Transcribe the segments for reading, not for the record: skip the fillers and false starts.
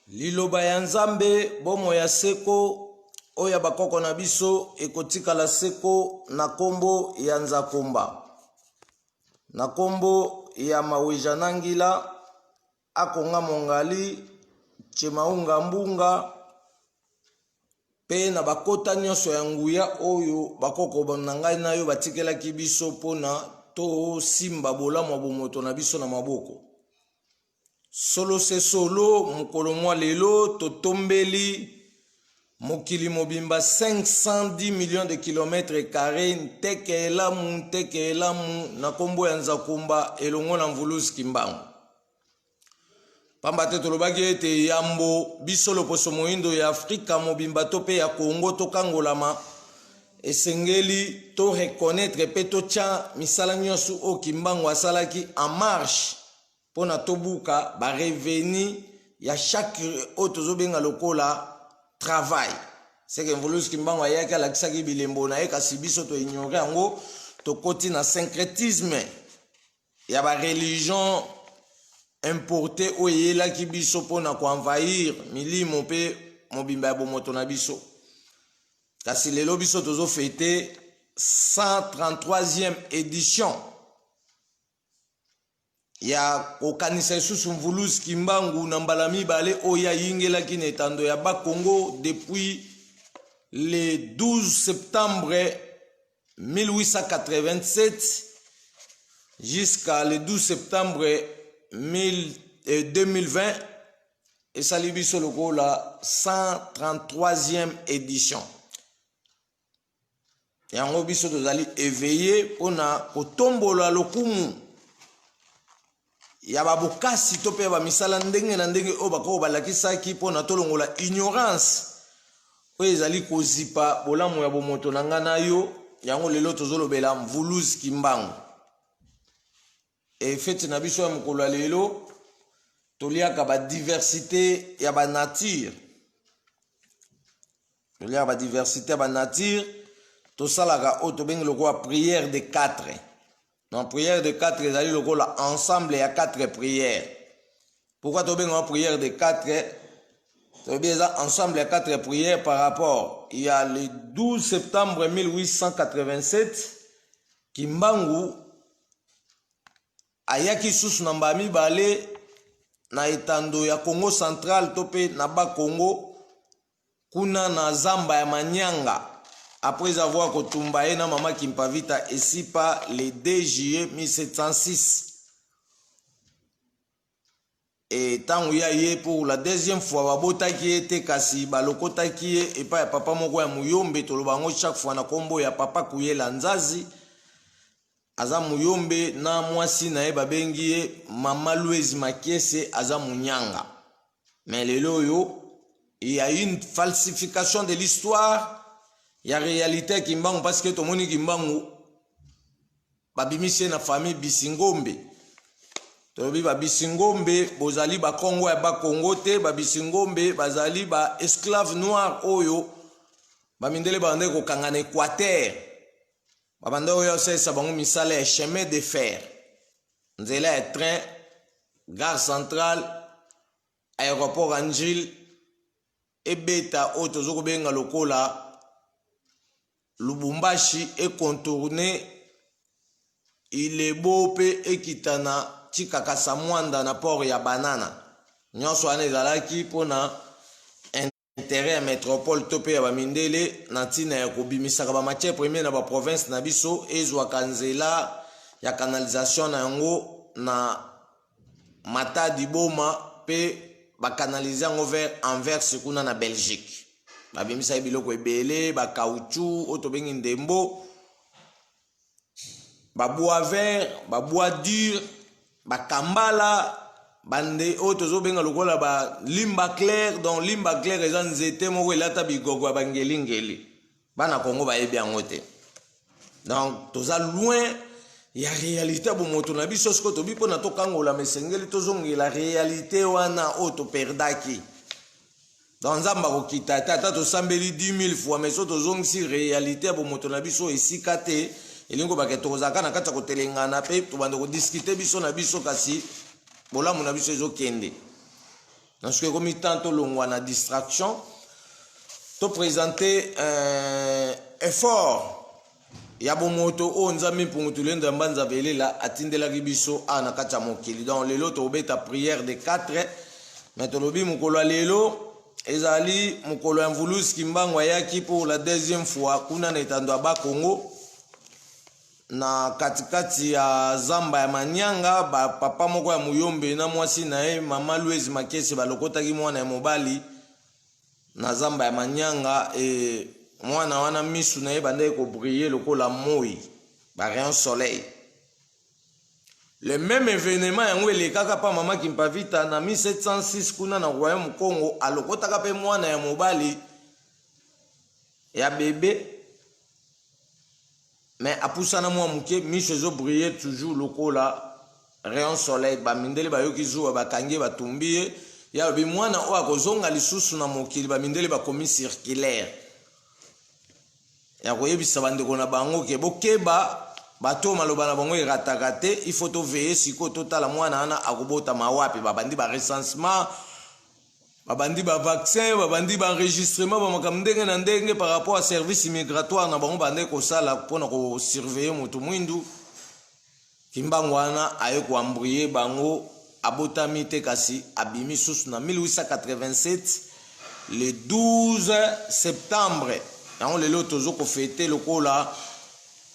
Liloba ya Nzambe bomo ya seko oya bakoko na biso ekotikala seko na kombo ya Nzakomba. Na kombo ya Maweja Nangila akonga mongali Chemaunga Mbunga pe na bakota nyonso ya nguya oyo bakoko na ngai na yo batikelaki biso pona to simba bolamu bomoto na biso na maboko. Solo se solo mukolo mwa lelo totombeli mokili mobimba 510 millions de kilomètres carrés nteke elamu na kombo ya Nzakomba elongo na mvuluzi kimbangu. Pamba te tolobaki ete yambo biso loposo moindo ya Afrika mobimba to pe ya Congo to kangolama esengeli to reconnaître pe to tia misala nyonso o kimbangu asalaki en marche pona tobuka ba reveni ya chaque autre benga lokola travail. C'est que mvuluzi kimbangu ayaki alakisaki bilembo na ye kasi biso to ignore yango to koti na syncrétisme ya ba religion importé oyela ki biso pona ko envahir milimo pe mobimba ya bomoto na biso. Kasi lelo biso tozo fêter 133e édition ya kokanisa susu mvuluzi kimbangu na mbala mibale oya yingelaki na etando ya Bakongo depuis le 12 septembre 1887 jusqu'à le 12 septembre 2020 et salibiso loko la 133e édition. Yango biso tozali éveillé pona kotombola lokumu ya babokasi to pe ba misala ndenge na ndenge o bako balakisaki pona tolongola ignorance oyo ezali kozipa bolamu ya bomoto na ngana yo. Yango lelo tozolobela mvuluzi kimbangu. Et fete na biso ya mokolo ya lelo toliaka ba diversité ya ba nature. Toliaka ba diversité ya ba nature tosalaka o tobengi lokola prière de 4. Dans prière de 4 ezali lokola ensemble ya 4 prières. Pourquoi tobenga prière de 4? Tobenga ensemble ya 4 prières par rapport il y a le 12 septembre 1887 Kimbangu ayaki susu na mbami bale na etando ya Congo central tope na Bakongo kuna na zamba ya Manyanga après avoir kotumba na mama Kimpavita esipa le 2 juillet 1706. Et tangu ya ye pour la deuxième fois babotaki ete kasi balokotaki e pa ya papa moko ya Muyombe tolobango chaque fois na kombo ya papa Kuyela Nzazi aza Muyombe na mwasi na ye babengi ye mama Louise Makiese aza Munyanga. Mais lelo yo il y a une falsification de l'histoire. Il y a réalité Kimbangu parce que tout le monde Kimbangu babimise na famille Bisingombe. Tobi ba Bisingombe bozali ba Kongo ya ba Kongo te ba Bisingombe bazali ba esclave noir oyo ba mindele bande ko kangana Équateur. Ba bande oyo sesa bango misala ya chemin de fer. Nzela ya train gare centrale aéroport Anjil ebeta o tozoko benga lokola Lubumbashi et contourné il est beau pe ekitana chikaka samwanda na port ya banana nyonso ane zalaki pona intérêt ya métropole tope ya bamindele na ntina ya kobimisaka ba matière première na ba province na biso ezwaka nzela ya canalisation na yango na Matadi Boma pe ba canaliser yango vers Anvers kuna na Belgique. Babimisa biloko ebele ba caoutchouc oto bengi ndembo ba bois vert ba bois dur ba kambala bande oto zo benga lokola ba limba clair. Donc limba clair eza nzete moko elata bigogo ba ngeli bana Kongo ba yebi yango te. Donc toza loin ya réalité bomoto na biso sko to bi pona to kangola mesengeli tozongela réalité wana oto perdaki. Dans Nzamba kokita tata to sambeli 10 000 fois mais so to zongisi réalité bo moto na biso esika te elingo baketo kozaka na kata ko telengana pe to bando ko discuter biso na biso kasi bolamu na biso ezokende. parce que comme tantôt longwa na distraction to présenter effort ya bomoto o nzambe pungutulenda mbanza belela atindela biso ana kacha mokili donc lelo to beta prière de 4 mais to lobi mukolo lelo ezali mukolo ya mvulusi kimbango yaki pour la deuxième fois kuna na etando ba Congo na katikati ya zamba ya Manyanga ba papa moko ya Muyombe na mwasi na ye mama Louise Makese balokotaki mwana ya mobali na zamba ya Manyanga et mwana wana misu na ye bande ko briller lokola moi ba rayon soleil. Le même événement yango elekaka pa mama Kimpavita na 1706 kuna na royaume Congo alokotaka pe mwana ya mobali ya bébé mais apusana mwa muke miso zo briller toujours lokola rayon soleil ba mindele ba yoki zuwa ba kange ba tumbiye ya bi mwana o akozonga lisusu na mokili ba mindele ba komi circulaire ya koyebisa bandeko na bango ke bokeba bato maloba na bango erataka te il faut to veiller siko totala mwana ana akobota mawapi babandi ba recensement babandi ba vaccin babandi ba enregistrement ba makambo ndenge na ndenge par rapport à service migratoire na bango bande ko sala pona ko surveiller mutu mwindu kimbango wana aye ko ambrier bango abotami te kasi abimi susu na 1887 le 12 septembre yango lelo tozo ko fêter lokola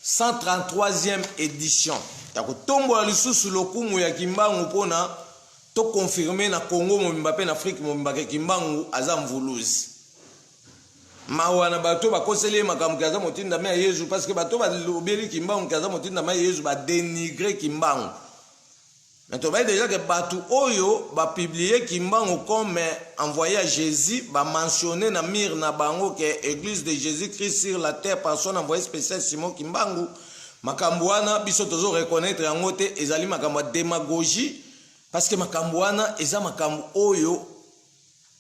133e édition ya kotombola lisusu lokumu ya kimbangu pona to confirmer na Congo mobimba pe na Afrique mobimba ke kimbangu aza mvuluzi mawa na bato bakoseli makambo kaza motinda me Yesu parce que bato balobeli kimbangu kaza motinda me Yesu ba dénigrer kimbangu mais to ba déjà que bato oyo ba publier kimbangu comme envoyé à Jésus ba mentionner na mire na bango que église de Jésus-Christ sur la terre par son envoyé spécial Simon Kimbangu makambo wana biso tozo reconnaître yango te ezali makambo démagogie parce que makambo wana eza makambo oyo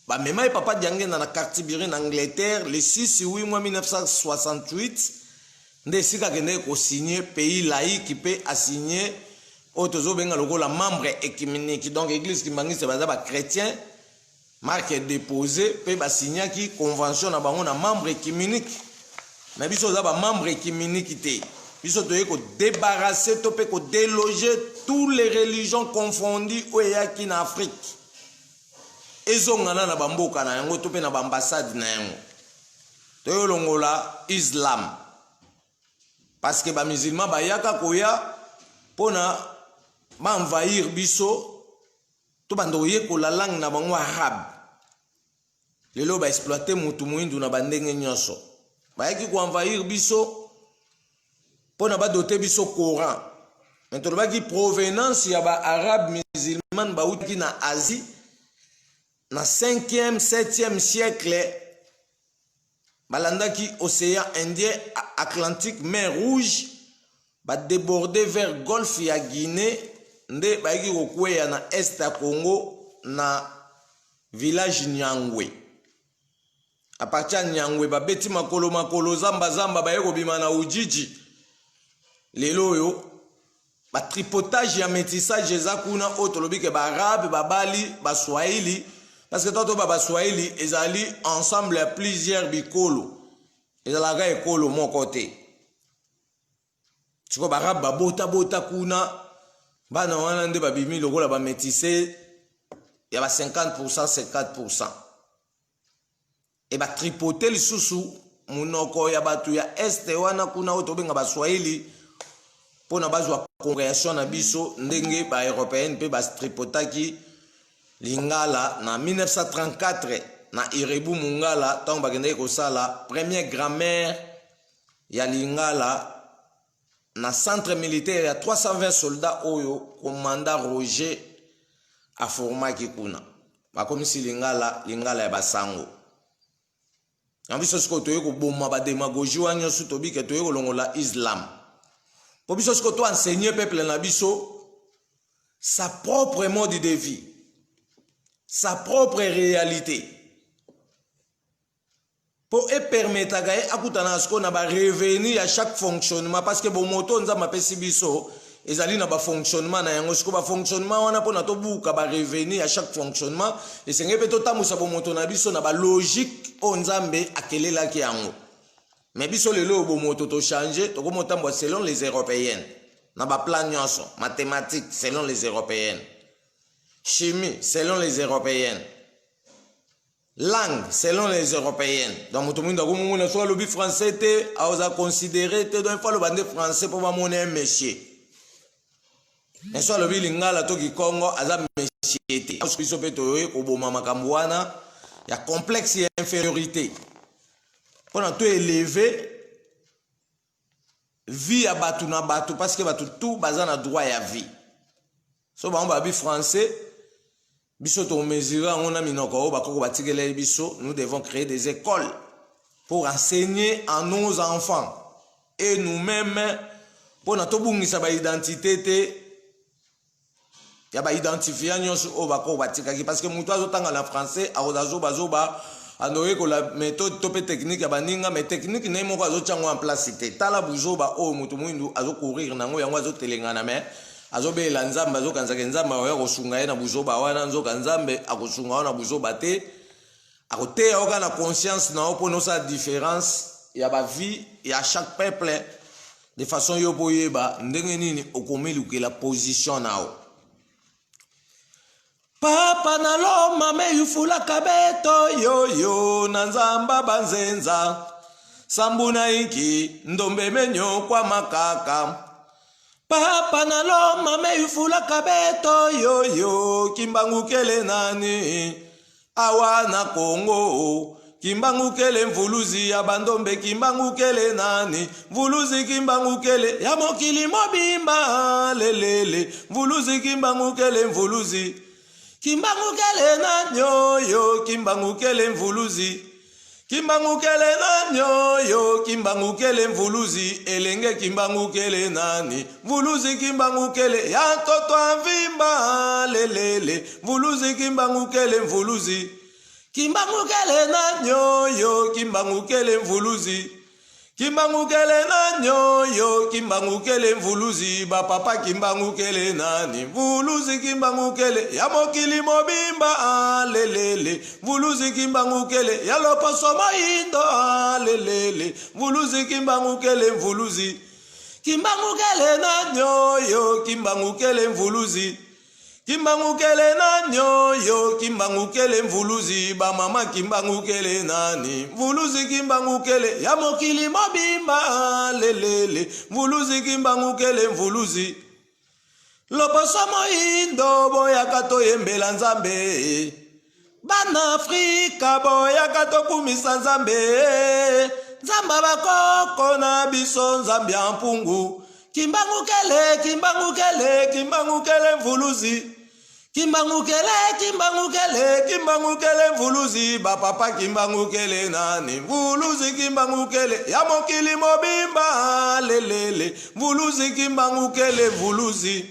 ba mema e papa diange na Cartibiri en Angleterre le 6 8 mois 1968 nde sika kende ko signer pays laïque pe a signer otozo benga lokola membre écuménique donc église Kimbangu c'est ba chrétien marque déposé pe ba signer ki convention na bango na membre écuménique mais biso za ba membre écuménique te biso toye ko débarrasser to pe ko déloger toutes les religions confondues oyaki na Afrique ezongana na bamboka na yango to pe na ambassade na yango toyo longola Islam parce que ba musulman ba yaka koya pona ba envahir biso to bandoye ko la langue na bango arabe lelo ba exploiter mutu muindu na bandenge nyonso ba yaki ko envahir biso pona ba doter biso Coran maintenant ba ki provenance ya ba arabe musulman ba uti na Asie na 5e 7e siècle balandaki océan Indien Atlantique mer Rouge ba déborder vers golfe ya Guinée nde ba yaki kokweya na est ya Congo na village Nyangwe a partir Nyangwe ba beti makolo zamba ba yeko bima na Ujiji lelo yo ba tripotage ya métissage eza kuna otolobi ke ba arabe ba bali ba swahili parce que toto ba swahili ezali ensemble ya plusieurs bikolo ezalaka ekolo moko te tiko ba arabe ba bota kuna bana wana nde ba bimi lokola ba métissé ya ba 50% 50% et ba tripoter lisusu munoko ya batu ya este wana kuna otobenga ba swahili pona bazwa congréation na biso ndenge ba européenne pe ba tripotaki lingala na 1934 na Irebu Mungala tant bagende ko sala première grammaire ya lingala na centre militaire ya 320 soldats oyo commandant Roger a formaki kuna bakomisi lingala ya basango ambiso siko toye ko bomma ba démagogie wanyo su tobike toye ko longola Islam po biso siko to enseigner peuple na biso sa propre mode de vie sa propre réalité pour permettre à akutana siko na ba revenir à chaque fonctionnement parce que bon moto nza mapesi biso ezali na ba fonctionnement na yango siko ba fonctionnement wana pona to buka ba revenir à chaque fonctionnement et senge pe to tamusa bo moto na biso na ba logique o nzambe akelelaki yango mais biso lelo bo moto to changer to ko motambo selon les européennes na ba plan nyonso mathématiques selon les européennes chimie selon les européennes langue selon les européennes donc moto munda ko mona so lobi français te a osa considérer te donc faut le bande français pour ba monnaie monsieur mais so lobi lingala to ki Congo aza monsieur te parce que so peto ko boma makambo wana ya complexe et infériorité pendant tout élevé vie à batu na batu parce que batu tout baza na droit ya vie so ba on ba bi français biso to mesura on a minoko bakoko batikele biso nous devons créer des écoles pour enseigner à nos enfants et nous-mêmes pour na to bungisa ba identité te ya ba identifier nyonso o bakoko batikaki parce que mutu azotanga na français azoba anoye ko la méthode topé technique ya baninga mais technique ne moko azochango en place te tala buzoba o mutu mwindu azokourir nango yango azotelengana mais azobe la nzambe azokanzaka nzambe oya kosunga ye na buzoba wana nzoka nzambe akosunga wana buzoba te akoteya oka na conscience na opo no sa différence ya ba vie ya chaque peuple de façon yo boyeba ndenge nini okomeli la position nao papa na loma me yufula kabeto yo na nzamba banzenza sambuna iki ndombe menyo kwa makaka papa na loma me yufula kabeto yo kimbangukele nani awana Kongo kimbangukele mvuluzi ya bandombe kimbangukele nani mvuluzi kimbangukele ya mokili mobimba lelele mvuluzi kimbangukele mvuluzi kimbangukele nanyo kimbangukele mvuluzi kimbangukele nanyo kimbangukele mvuluzi elenge kimbangukele nani mvuluzi kimbangukele ya toto avimba lelele mvuluzi kimbangukele mvuluzi kimbangukele nanyo kimbangukele mvuluzi kimbangukele nanyo kimbangukele mvuluzi bapapa kimbangukele nani mvuluzi kimbangukele ya mokili mobimba lelele mvuluzi kimbangukele ya loposo moyindo lelele mvuluzi kimbangukele mvuluzi kimbangukele nanyo kimbangukele mvuluzi kimbangukele nanyo kimbangukele mvuluzi ba mama kimbangukele nani mvuluzi kimbangukele ya mokili mobimba lelele mvuluzi kimbangukele mvuluzi loposo moyindo boyaka toyembela nzambe bana Afrika boyaka tokumisa nzambe nzamba bakoko na biso nzambe ya mpungu kimbangukele kimbangukele kimbangukele mvuluzi kimbangukele kimbangukele kimbangukele mvuluzi bapapa kimbangukele nani mvuluzi kimbangukele ya mokili mobimba lelele mvuluzi kimbangukele mvuluzi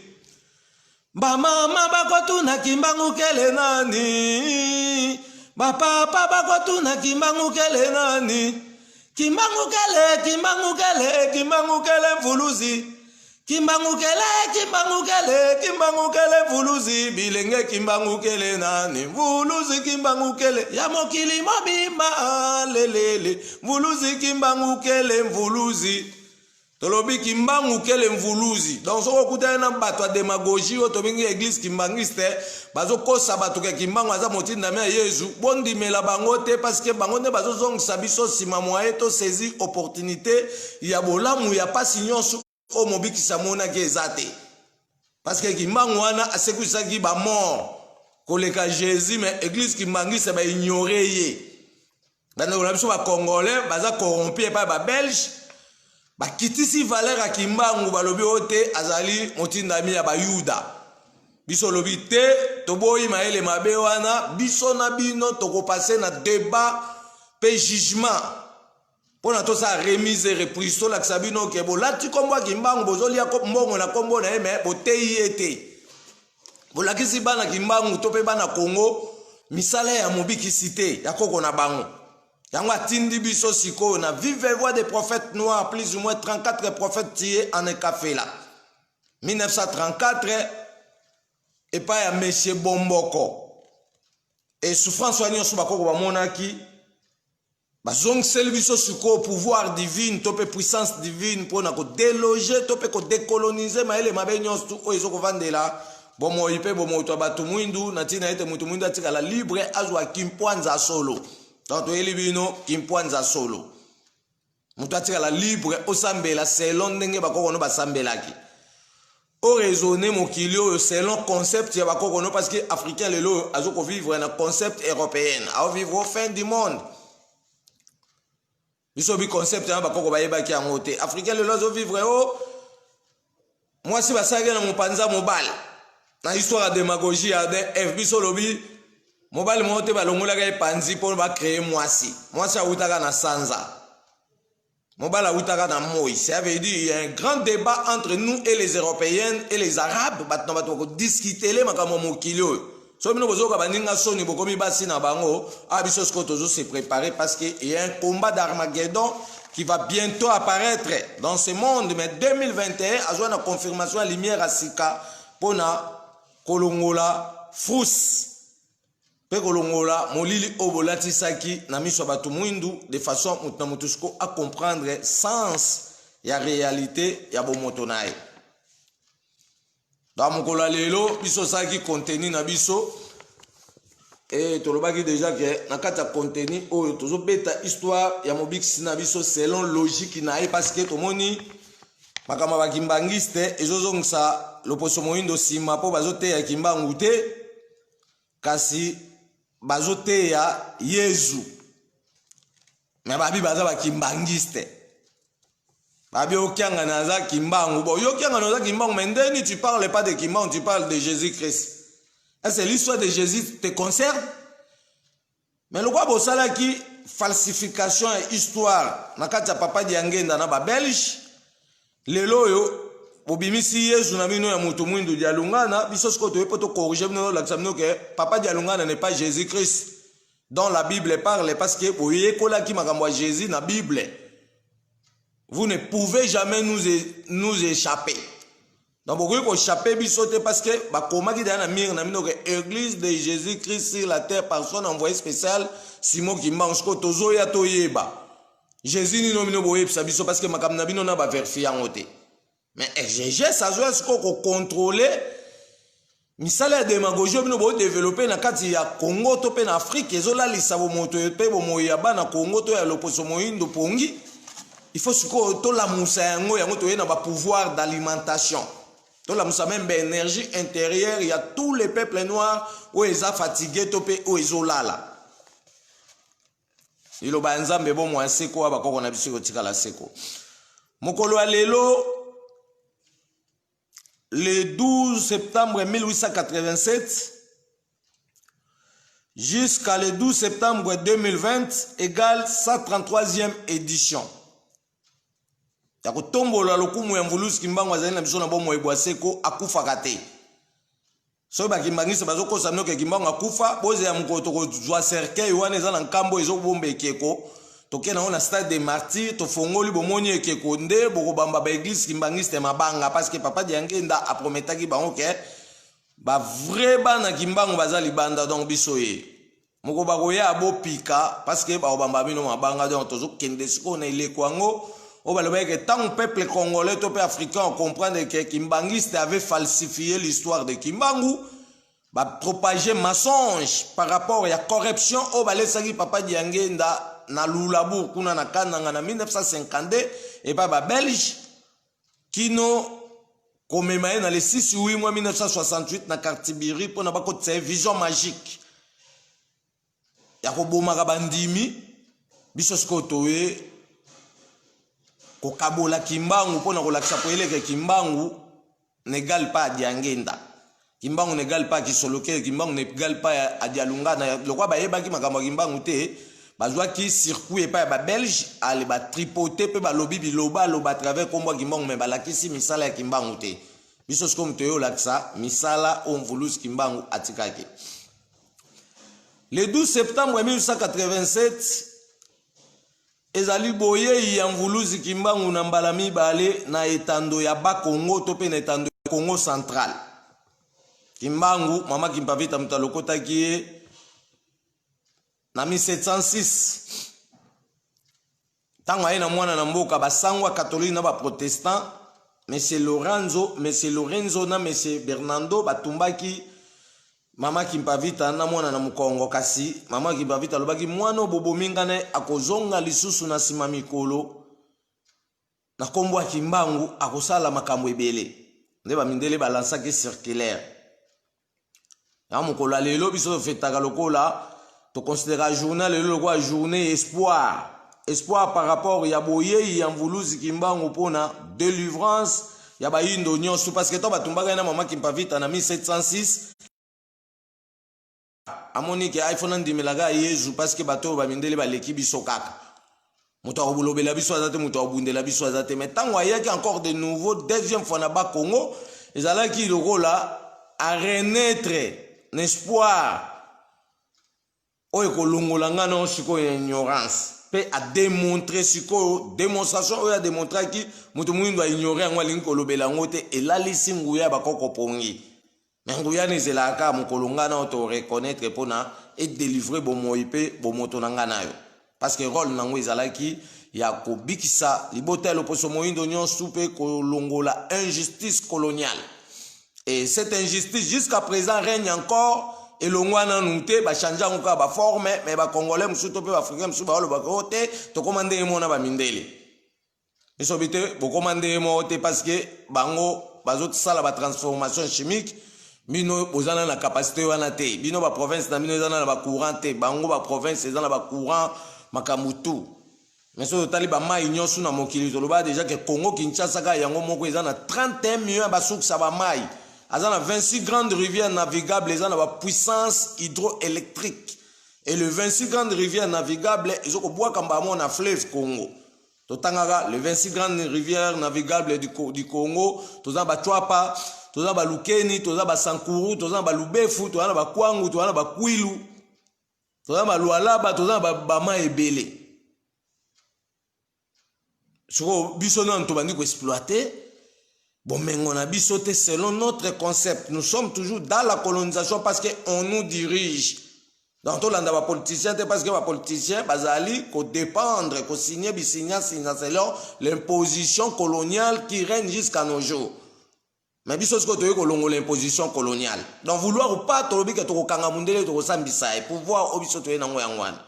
bamama bakotuna kimbangukele nani bapapa bakotuna kimbangukele nani kimbangukele kimbangukele kimbangukele mvuluzi kimbangukele kimbangukele kimbangukele mvuluzi bilenge kimbangukele nani mvuluzi kimbangukele ya mokili mobimba lelele mvuluzi kimbangukele mvuluzi tolobi kimbangukele mvuluzi donc soko kutana na bato ya démagogie oto bingi église kimbangiste bazo kosa bato ke kimbango aza motinda me Yesu bondimela bango te parce que bango ne bazo zongisa biso sima moye to saisir opportunité ya bolamu ya pasi nyonso o mobikisa mona ke ezate parce que kimbango wana asekusaki ba mort koleka Jésus mais église kimbangiste ba ignorer ye bana la biso ba congolais baza corrompu pa ba belge bakitisi valeur a kimbangu balobi ote azali motindami ya bayuda biso lobi te toboyi maele mabe wana biso na bino tokopase na débat pe jugement pona to sa remise et reprise to la sabino ke bolati kombo kimbangu bozolia ko mbongo na kombo na eme boteyi ete bolakisi bana kimbangu to pe bana Congo misala ya mobikisi te ya koko na bango yango atindi biso siko na vive voix des prophètes noirs plus ou moins 34 prophètes tués en un café là 1934 et pas ya monsieur Bomboko et souffrance wani osu bakoko ba monaki bazong selbiso suko pouvoir divine tope puissance divine pour na ko déloger tope ko décoloniser maele mabenyo tu o ezoko vandela bomo ipe bomo to batu mwindu na tina ete mutu mwindu atika la libre azwa kimpwanza solo donc to elibino kimpwanza solo mutu atika la libre osambela selon ndenge bakoko no basambelaki o raisonner mokilio selon concept ya bakoko no parce que africain lelo azoko vivre na concept européen a vivre au fin du monde biso bi concept ya bakoko bayeba ki yango te africain lelo azo vivre o moi si basage na mopanza mobile na histoire de démagogie ya de FB solobi mobile mote balongola ka epanzi pour ba créer mwasi a utaka na sanza mobile a utaka na moi ça veut dire il y a un grand débat entre nous et les européens et les arabes batna batoko discuter les makamo mokilio so bino bozoka baninga soni bokomi basi na bango abiso sko tozo se préparer parce que il y a un combat d'Armageddon qui va bientôt apparaître dans ce monde mais 2021 a joué la confirmation à lumière à sika pona kolongola fous pe kolongola molili obolati saki na miso batu mwindu de façon mutna mutusko à comprendre sens ya réalité ya bomotonae dans mokolo lelo biso saki contenu na biso et tolobaki déjà que na kata contenu oyo tozo beta histoire ya mobiksi na biso selon logique na parce que tomoni makama bakimbangiste ezozongisa loposo moyindo sima po bazote ya kimbangu te kasi bazote ya Yesu mais babi baza bakimbangiste babi okianga naza kimbangu bo yokianga naza kimbangu mais ndeni tu parles pas de kimbangu tu parles de Jésus-Christ. Est-ce que l'histoire de Jésus te concerne? Mais le quoi bosala qui falsification et histoire na kati ya papa diangenda na ba belge lelo yo bobimisi Yesu na mino ya mutu mwindu dialungana biso sko to epoto corriger bino la xamino que papa dialungana n'est pas Jésus-Christ dont la Bible parle parce que boye kola ki makambo ya Jésus na Bible. Vous ne pouvez jamais nous échapper. Donc vous pouvez échapper bisote parce que bah comment qui dans la mire na mino que église de Jésus-Christ sur la terre personne envoyé spécial Simon qui mange ko tozo ya toyeba. Jésus ni nomino boye biso parce que makam na bino na ba vérifier en côté. Mais exégèse ça doit se contrôler misala ya démagogie bino bo développer na kati ya Congo to pe na Afrique ezola lisabo moto pe bo moya ba na Congo to ya loposo moyindo pongi il faut siko to la musa yango yango to na ba pouvoir d'alimentation to la musa même énergie intérieure il y a tous les peuples noirs où ils sont fatigués to pe où ils olala ilo ba nzambe bo mo aseko ba koko na biso tikala seko mokolo lelo le 12 septembre 1887 jusqu'à le 12 septembre 2020 égale 133e édition. Ya kotombola lokumu ya mvulusi kimbangu azali na biso na bomo ebwaseko akufa kate. So ba kimbangisa bazoko samno ke kimbangu akufa boze ya mkoto ko jwa cercueil wana eza na nkambo ezo bomba ekeko. Toke na on stade des martyrs to fongoli bomoni ekeko nde boko bamba ba église kimbangiste mabanga parce que papa diangenda a prometaki bango ke ba vrai bana kimbangu bazali banda donc biso ye. Moko ba koya abopika parce que ba bamba bino mabanga donc tozo kende siko na ile kwango o ba loba ke tant peuple congolais to peuple africain comprendre que kimbangiste avait falsifié l'histoire de Kimbangu ba propager mensonge par rapport à la corruption o ba lesaki papa diangenda na lulabu kuna na kananga na 1952 et pas ba belge kino commémoré dans le 6 juillet 1968 na Cartibiri pour na ba ko vision magique ya ko bomaka bandimi biso skotowe ko kabola Kimbangu pour na ko lakisa po eleke Kimbangu n'égale pas diangenda Kimbangu n'égale pas kisoloke Kimbangu n'égale pas a dialungana le quoi ba yeba ki makambo Kimbangu te bazwa ki circuit pa ba belge ale ba tripoter pe ba lobi biloba loba travers kombo Kimbangu me balakisi misala ya Kimbangu te biso skom toyo laksa misala on voulus Kimbangu atikake le 12 septembre 1887 ezali boye ya mvuluzi Kimbangu na mbala mibale na etando ya Bakongo to pe na etando Congo central. Kimbangu mama Kimpavita mutalokota ki na 1706. Tango aina mwana na mboka basangwa catholique na ba protestant, Monsieur Lorenzo na Monsieur Bernardo batumbaki mama Kimpavita na mwana na mukongo kasi mama Kimpavita lobaki mwana bobomingane akozonga lisusu na sima mikolo na kombo Kimbangu akosala makambo ebele nde bamindele balansaki circulaire ya mokolo lelo biso fetaka lokola to considérer journal lelo lokola journée espoir par rapport ya boye ya mvuluzi Kimbangu pona délivrance ya bayindo nyonso parce que to batumbaka na mama Kimpavita na 1706 amoni ke iPhone ndimelaga Yesu parce que bato bamindele baleki biso kaka muto abulobela biso azate muto abundela biso azate mais tango ayaki encore de nouveau deuxième fois na ba Congo ezalaki lokola à renaître l'espoir oyo kolongola ngana siko ya ignorance pe a démontrer siko démonstration oyo a démontrer ki muto muindo a ignorer ngwa lingi kolobela ngote elalisi nguya bakoko pongi mais nguya nezelaka mukolongana auto reconnaître pona et délivrer bomoipe bomoto ngana yo parce que rôle nango ezalaki ya kobikisa libotelo poso moindo nyonso pe kolongola injustice coloniale et cette injustice jusqu'à présent règne encore et l'ongwana nouté ba changer encore ba forme mais ba congolais musuto pe ba africain musuto ba lo ba côté to commander mo na ba mindele biso bité bo commander mo te parce que bango bazot sala ba transformation chimique bino bozana na capacité wana te bino ba province na bino ezana na ba courant te bango ba province ezana na ba courant makamutu mais so tali ba mai nyonso na mokili to loba déjà que Congo Kinshasa ka yango moko ezana 31 millions ba souksa ba mai azana 26 grandes rivières navigables ezana ba puissance hydroélectrique et le 26 grandes rivières navigables ezoko bois kamba mo na fleuve Congo to tangaka le 26 grandes rivières navigables du Congo toza ba Chwapa toza ba Lukeni toza ba Sankuru toza ba Lubefu toza ba Kwangu toza ba Kwilu toza ba Lualaba toza ba ma ebele soko biso na to bandi ko exploiter bon mengo na biso te selon notre concept nous sommes toujours dans la colonisation parce que on nous dirige dans tout l'anda ba politicien te parce que ba politicien bazali ko dépendre ko signer bisigna selon l'imposition coloniale qui règne jusqu'à nos jours mais biso siko to ko longo l'imposition coloniale donc vouloir ou pas to lobi ke to ko kanga mundele to ko sambisa et pouvoir obiso to na ngo yangwana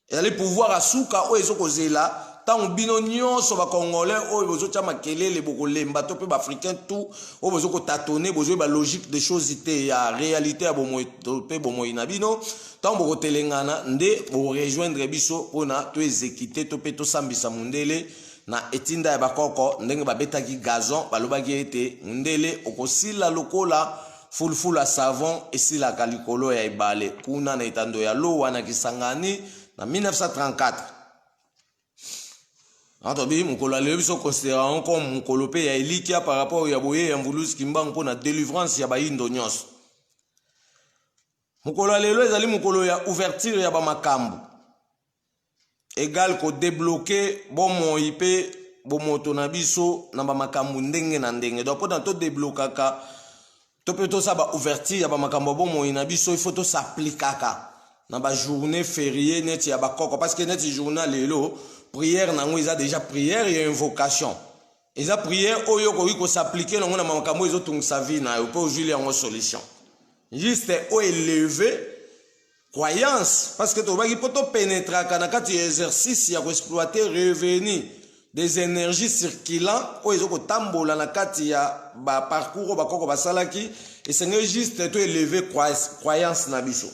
et les pouvoir asuka o ezoko zela tant bino nyonso ba congolais o bozo cha makelele bokolemba to pe ba africain tout o bozo ko tâtonner bozo ba logique des choses ité ya réalité ya bomo to pe bomo ina bino tant boko telengana nde bo rejoindre biso pona to exécuter to pe to sambisa mundele na etinda ya bakoko ndenge ba betaki gazon balobaki ete mundele okosila lokola fulfula savon esila kalikolo ya ibale kuna na etando ya lo wana kisangani na 1934 Antobi mukolo lelo biso considérant comme mukolo pe ya elikia par rapport ya boye ya mvuluzi Kimbangu pona délivrance ya bayindo nyonso. Mukolo lelo ezali mukolo ya ouverture ya ba makambu. Égal ko débloquer bomo ipe bomoto na biso na ba makambu ndenge na ndenge. Donc pona to déblokaka to pe to sa ba ouverture ya ba makambu bomo ina biso il faut to s'appliquer na ba journée fériée net ya ba koko parce que net journal lelo prière nango eza déjà prière et invocation eza prière oyo ko s'appliquer nango na makambo ezo tungisa vie na yo po julie yango solution juste o élever croyance parce que to baki poto pénétrer kana kati exercice ya ko exploiter revenu des énergies circulant o ezo ko tambola na kati ya ba parcours ba koko basalaki et c'est juste to élever croyance na biso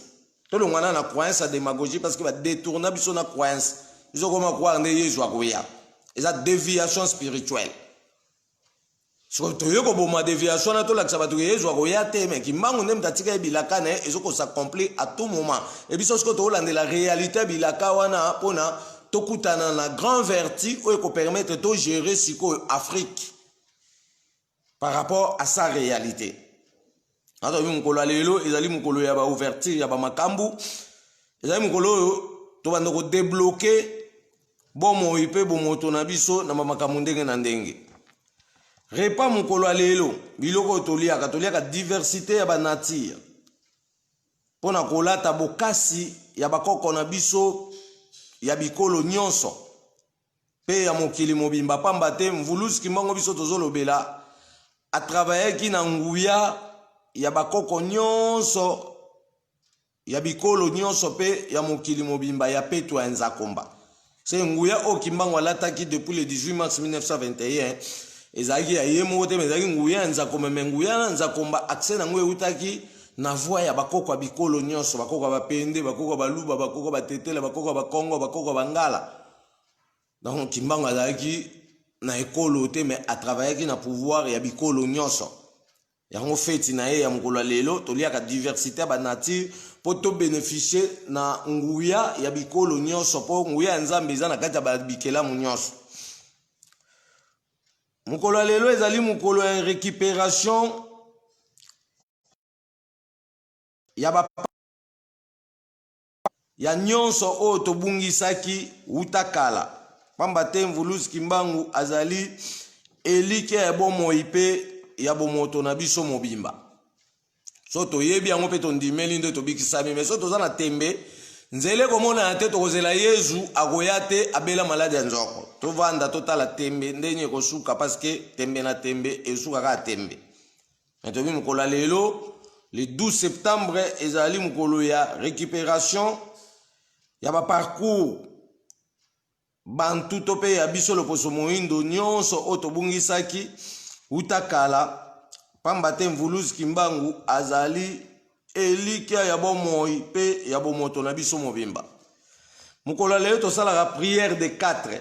to le ngwana na croyance à démagogie parce que va détourner biso na croyance ils ont comment croire en Jésus à Goya. Ils ont déviation spirituelle. Surtout yoko boma déviation na to la sabatu Jésus à Goya te mais qui manque même tatika bilaka ne ils ont s'accomplir à tout moment. Et puis ce que to la réalité bilaka wana pona tokutana na grand vertu ou ko permettre de gérer siko Afrique par rapport à sa réalité. Alors mukolo lelo ezali mukolo ya ba ouverture ya ba makambu ezali mukolo to bando ko débloquer bomo ipe bomoto na biso na makambu ndenge na ndenge repas mokolo ya lelo biloko toliaka diversité ya banature mpona kolata bokasi ya bakoko na biso ya bikolo nyonso pe ya mokili mobimba pamba te mvuluzi kimbango biso tozolobela atravaillaki na nguya ya bakoko nyonso ya bikolo nyonso pe ya mokili mobimba ya peto ya Nzakomba. Se nguya o kimbango alataki depuis le 18 mars 1921 ezalaki ya ye moko te mais ezalaki nguya ya Nzakomba me nguya na Nzakomba accès nango eutaki na voix ya bakoko ya bikolo nyonso bakoko ya bapende bakoko ya baluba bakoko ya batetela bakoko ya bakongo bakoko ya bangala. Donc kimbango azalaki na ekolo te mais atravaillaki na pouvoir ya bikolo nyonso. Yango feti na ye ya mokolo ya lelo toliaka diversité ya banature po to bénéficier na nguya ya bikolo nyonso po nguya ya Nzambe eza na kati ya babikelamu nyonso. Mokolo ya lelo ezali mokolo ya récupération ya bapapa ya nyonso oyo tobungisaki uta kala pamba te mvuluzi kimbangu azali elike ya bomoi pe ya bomoto na biso mobimba. So toyebi yango pe tondimeli nde tobikisami mais so toza na tembe nzele komona na te tokozela Yezu akoya te abela maladi ya nzoko tovanda totala tembe ndenge kosuka parce que tembe na tembe esukaka tembe. Mais tobi mokolo ya lelo le 12 septembre ezali mokolo ya récupération ya baparcours bantu to pe ya biso loposo moindo nyonso oyo tobungisaki uta kala pamba te mvuluzi kimbangu azali elikia ya bomoi pe ya bomoto na biso mobimba. Mokolo lelo tosalaka prière de 4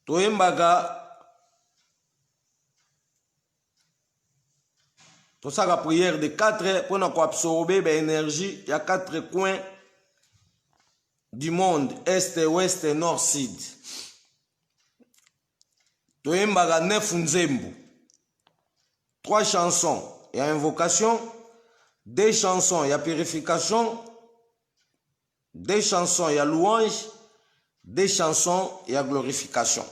toyembaka tosaka prière de 4 mpona koabsorbe baénergie ya 4 coins du monde, est, ouest, nord, sud. Toyembaka 9 nzembo, 3 chansons et invocation, 2 chansons et purification, 2 chansons et louange, 2 chansons et glorification.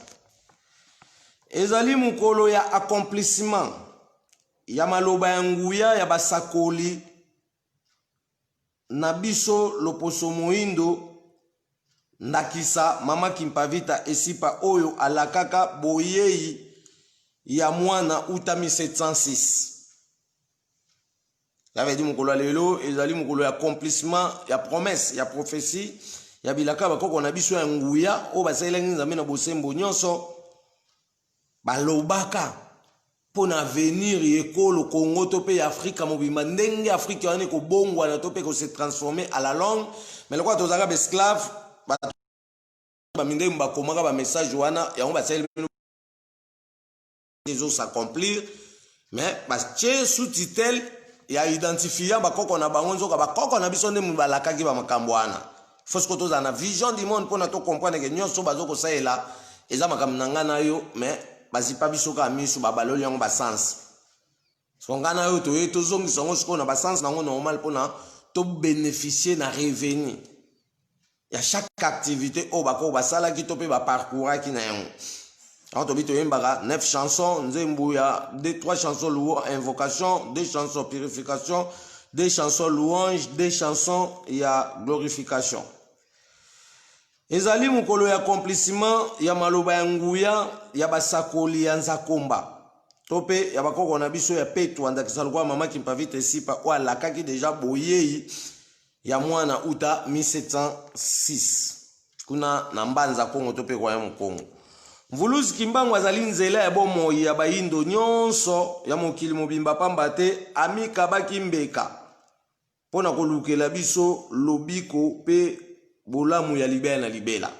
Ezali mukolo ya accomplissement ya maloba ya nguya ya basakoli na biso loposo moindo ndakisa mama Kimpavita esipa oyo alakaka boyei ya mwana uta 1706. Ça veut dire mukolo lelo ezali mukolo ya accomplissement ya promesse ya prophétie ya bilaka bakoko na biso ya nguya o basalela nzambe na bosembo nyonso balobaka pona venir ekolo Congo to pe Afrika mobimba ndenge Afrika wane ko bongwa na to pe ko se transformer à la longue mais le quoi tozaka ba esclave ba minde mba komaka ba message wana yango basalela les autres s'accomplir mais parce que sous-titel ya identifier bakoko na bango nzoka bakoko na biso nde mubalakaki ba makambo wana faut que toza na vision du monde pona to comprendre que nyonso bazoko saela eza makambo nangana yo mais bazipa biso ka misu babaloli yango basens songana yo to yeto zongi songo siko na basens nango normal pona to bénéficier na revenu ya chaque activité o bako basala ki to pe ba parcours ki na yango. Alors to bito yembaka 9 chansons nzembo ya 3 chansons louange invocation, 2 chansons purification, 2 chansons louange, 2 chansons ya glorification. Ezali mukolo ya accomplissement ya maloba ya nguya ya basakoli ya Nzakomba tope ya bakoko na biso ya petu andakisa lokwa mama Kimpavita esipa o alakaki deja boyei ya mwana uta 1706 kuna na mbanza Kongo tope kwa ya Kongo. Mvuluzi kimbangu azali nzela ya bomoi ya bayindo nyonso ya mokili mobimba pamba te amika bakimbeka pona kolukela biso lobiko pe bolamu ya libela na libela.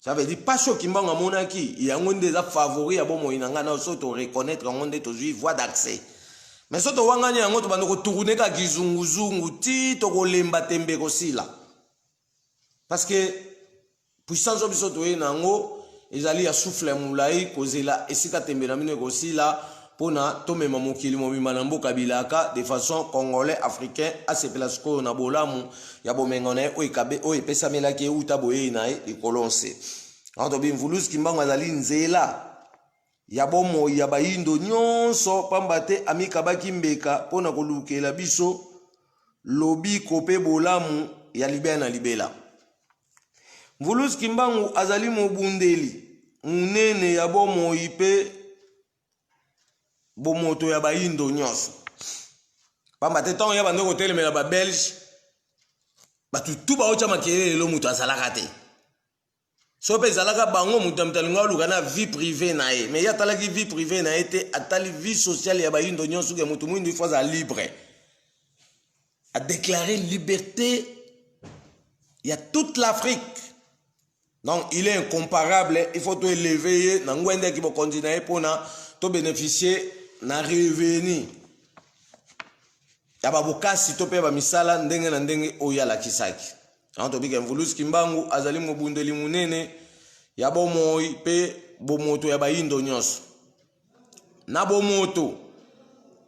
Ça veut dire pas choc kimbangu amonaki yango nde za favori ya bomoi nanga na so to reconnaître yango nde to zui voie d'accès. Mais so to wangani yango to bandoko tourner ka kizunguzungu ti to kolemba tembe kosila. Parce que puissance obiso to yenango ezali ya souffle mulai kozela esika tembe na mine kosila pona tomema mokili mobimba na mboka bilaka de façon congolais africain asepela siko na bolamu ya bomengone o ekabe o epesamelaki uta boye na e kolonse. Antobi Mvuluzi Kimbangu azali nzela ya bomo ya bayindo nyonso pamba te amikabaki mbeka pona kolukela biso lobi kope bolamu ya libela na libela. Mvuluzi Kimbangu azali mobundeli munene ya bomo ipe bomoto ya bayindo nyonso pamba te ntango ya bandeko kotelemela ba Belge batu tu baocha makelele lo mutu azalaka te. So pe zalaka bango mutu mtalinga luka na vie privée na ye mais ya talaki vie privée na ye te atali vie sociale ya bayindo nyonso ke mutu mwindu ifo za libre a déclaré liberté il y a toute l'Afrique. Donc il est incomparable, il faut tout élever na ngwende ki bo continuer pona to bénéficier na revenu ya babokasi to pe ba misala ndenge na ndenge oya la kisaki. Anto bika Mvuluzi Kimbangu azali mobundeli munene ya bomoi pe bomoto ya bayindo nyonso. Na bomoto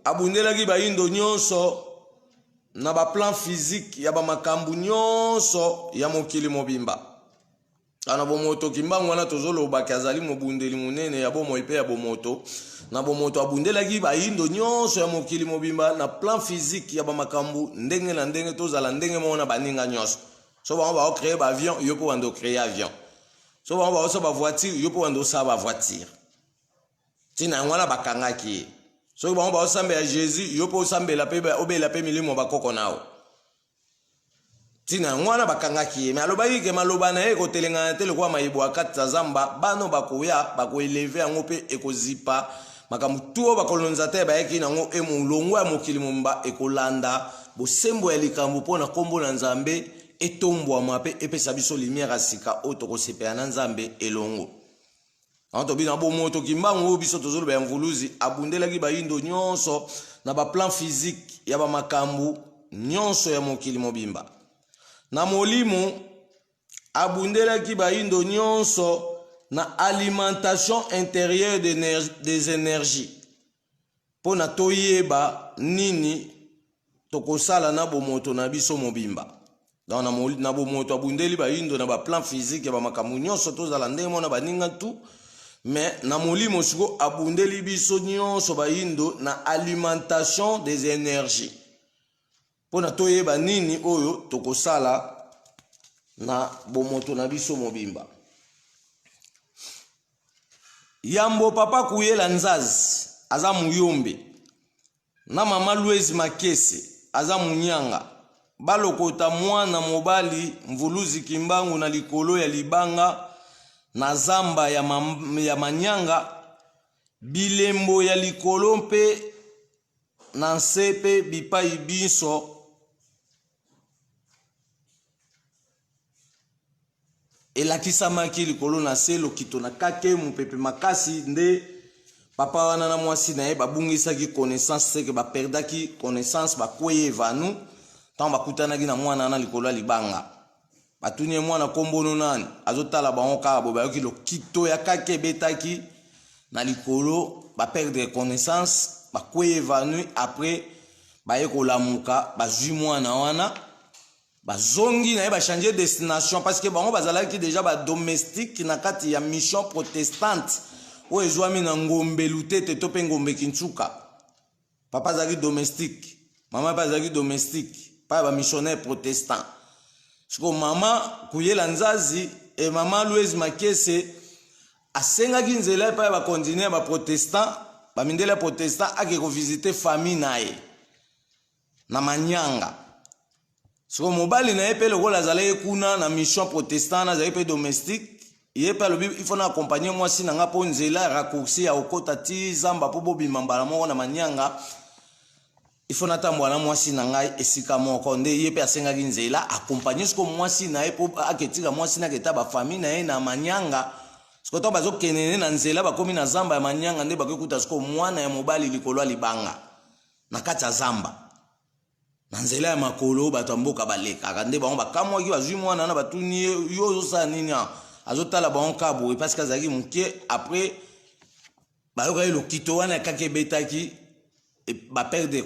abundelaki bayindo nyonso na ba plan physique ya ba makambu nyonso ya mokili mobimba. Ana bomoto Kimbangu wana tozoloba ki azali mobundeli munene ya bomoi pe ya bomoto. Na bomoto abundelaki bayindo nyonso ya mokili mobimba na plan physique ya ba makambu ndenge na ndenge tozala ndenge mona baninga nyonso. So on va créer un avion, il faut on créer avion. So on va aussi ba voiture, il faut on sa ba voiture. Tina ngwana bakanga ki. So on va aussi à Jésus, il faut sambe la paix obe la paix milimo ba koko nao. Tina ngwana bakanga ki. Mais aloba yi ke maloba na e ko telenga tele kwa maibo akata zamba bano bakoya bako élever ngo pe ekozipa makamu tuo bakolonzateur ba yeki nango e mulongo ya mokili momba ekolanda bo sembo ya likambo pona kombo na Nzambe etombo mape epesa biso lumière asika otoko sepea na Nzambe elongo. Anto bina bomoto Kimbangu biso tozolo ya Mvuluzi abundelaki bayindo nyonso na ba plan physique ya ba makambu nyonso ya mokili mobimba. Na molimo abundelaki bayindo nyonso na alimentation intérieure des énergies. Pona toyeba nini tokosala na bomoto na biso mobimba. Dans na bomoto abundeli bayindo na ba plan physique ya ba makambu nyonso tozala ndenge mona baninga tu. Mais na molimo siko abundeli biso nyonso bayindo na alimentation des énergies. Pona toyeba nini oyo tokosala na bomoto na biso mobimba. Yambo papa Kuyela Nzazi aza muyombe na mama Louise Makese aza munyanga balokota mwana mobali Mvuluzi Kimbangu na likolo ya libanga na zamba ya manyanga bilembo ya likolo mpe na nsepe bipai biso elakisamaki likolo na se lokito na kake mupepe makasi nde papa wana na mwasi na ye babungisaki connaissance seke baperdaki connaissance bakweye vanu tant bakutanaki na mwana na likolo ya libanga batuni mwana kombono nani azotala bango kaka bo bayoki lokito ya kake betaki na likolo baperdre connaissance bakweye vanu après baye kolamuka bazwi mwana wana bazongi na ye ba changer destination parce que bango bazalaki déjà ba domestique na kati ya mission protestante o ezwami na ngombe lutete to pe ngombe Kinchuka. Papa zaki domestique, mama pa zaki domestique, pa ba missionnaire protestant. Siko mama Kuyela Nzazi et mama Louise Makese asengaki nzela pa ba continuer ba protestant, ba mindela protestant ake ko visiter famille nae na Manyanga. Siko mobali na epe lokola zalaye kuna na mission protestant na zalaye pe domestique. Il faut accompagner moi si nanga po nzela raccourci ya okota ti zamba po bobima mbala moko na Manyanga. Il faut natambwa na moi si nanga esika moko nde yepe asengaki nzela accompagner siko moi si na e po aketika moi si na keta ba famille na e na Manyanga. Siko to bazo kenene na nzela bakomi na zamba ya Manyanga nde bakekuta siko mwana ya mobali likolo libanga na kati ya zamba. Na nzela ya makolo bato mboka baleka nde bango bakamwa ki bazwi mwana na batuni yo sa nini azotala bango kabo parce que azaki muke après bayoka le kito wana kake betaki ba perdre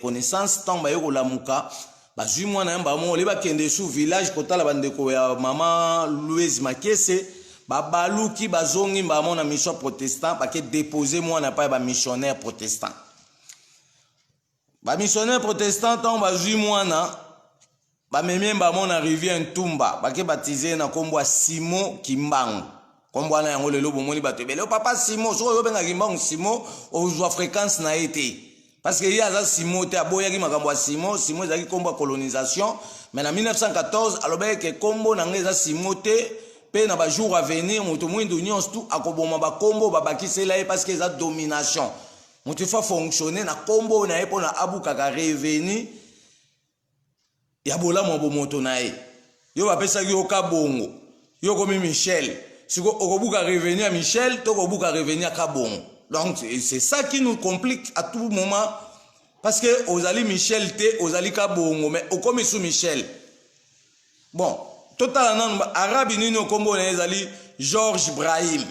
connaissance tant bayoko lamuka bazwi mwana yamba mo le bakende sous village kotala bandeko ya mama Louise Makese babaluki bazongi mbamo na mission protestant bake déposer mwana pa ba missionnaire protestant. Ba missionnaire protestant tant bazui mwana ba memie mbamo na rivière Ntumba bake baptisé na kombo Simon Kimbangu. Kombo na yango lelo bomoni bato ebele papa Simon so yo benga Kimbangu Simon ozwa fréquence na été. Parce que il y a Simon te aboyaki makambo Simon ezaki kombo colonisation mais en 1914 alobé que kombo na ngeza Simon te pe na ba jour à venir moto mwindo nyonso tout akoboma ba kombo babakisela parce que eza domination moto fa fonctionner na kombo na epo na abuka ka reveni ya bolamo bo moto na ye yo bapesa ki oka bongo yo komi Michel siko okobuka reveni à Michel to kobuka reveni à Kabongo. Donc c'est ça qui nous complique à tout moment parce que ozali Michel te ozali Kabongo mais okomi sous Michel. Bon, total nan arabe nino kombo na ezali Georges Brahim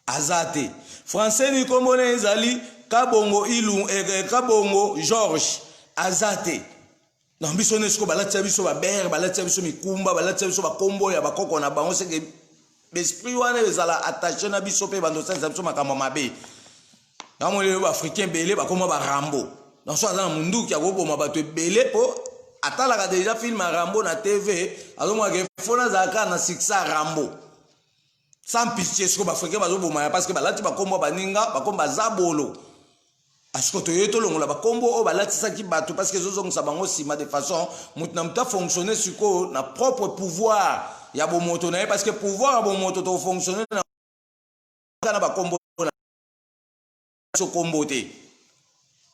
Azate. Français ni kombo na ezali Kabongo Ilou Kabongo Georges Azate. Non biso nesko balatia biso ba ber balatia biso mikumba balatia biso ba kombo ya bakoko na bango c'est que l'esprit wana ezala attaché na biso pe bando sa biso makambo mabe. Na mo le africain belé ba koma ba Rambo. Donc so azana mundu ki akoboma bato belé po atalaka déjà film à Rambo na TV azomwa ke fona zaka na siksa Rambo sans pitié ce que ba africain bazoboma parce que balati ba kombo baninga ba komba zabolo asko to yeto longola ba kombo o balati saki bato parce que zozong sa bango sima de façon mutna mta fonctionner suko na propre pouvoir ya bo moto na parce que pouvoir bo moto to fonctionner na ba kombo na so kombo te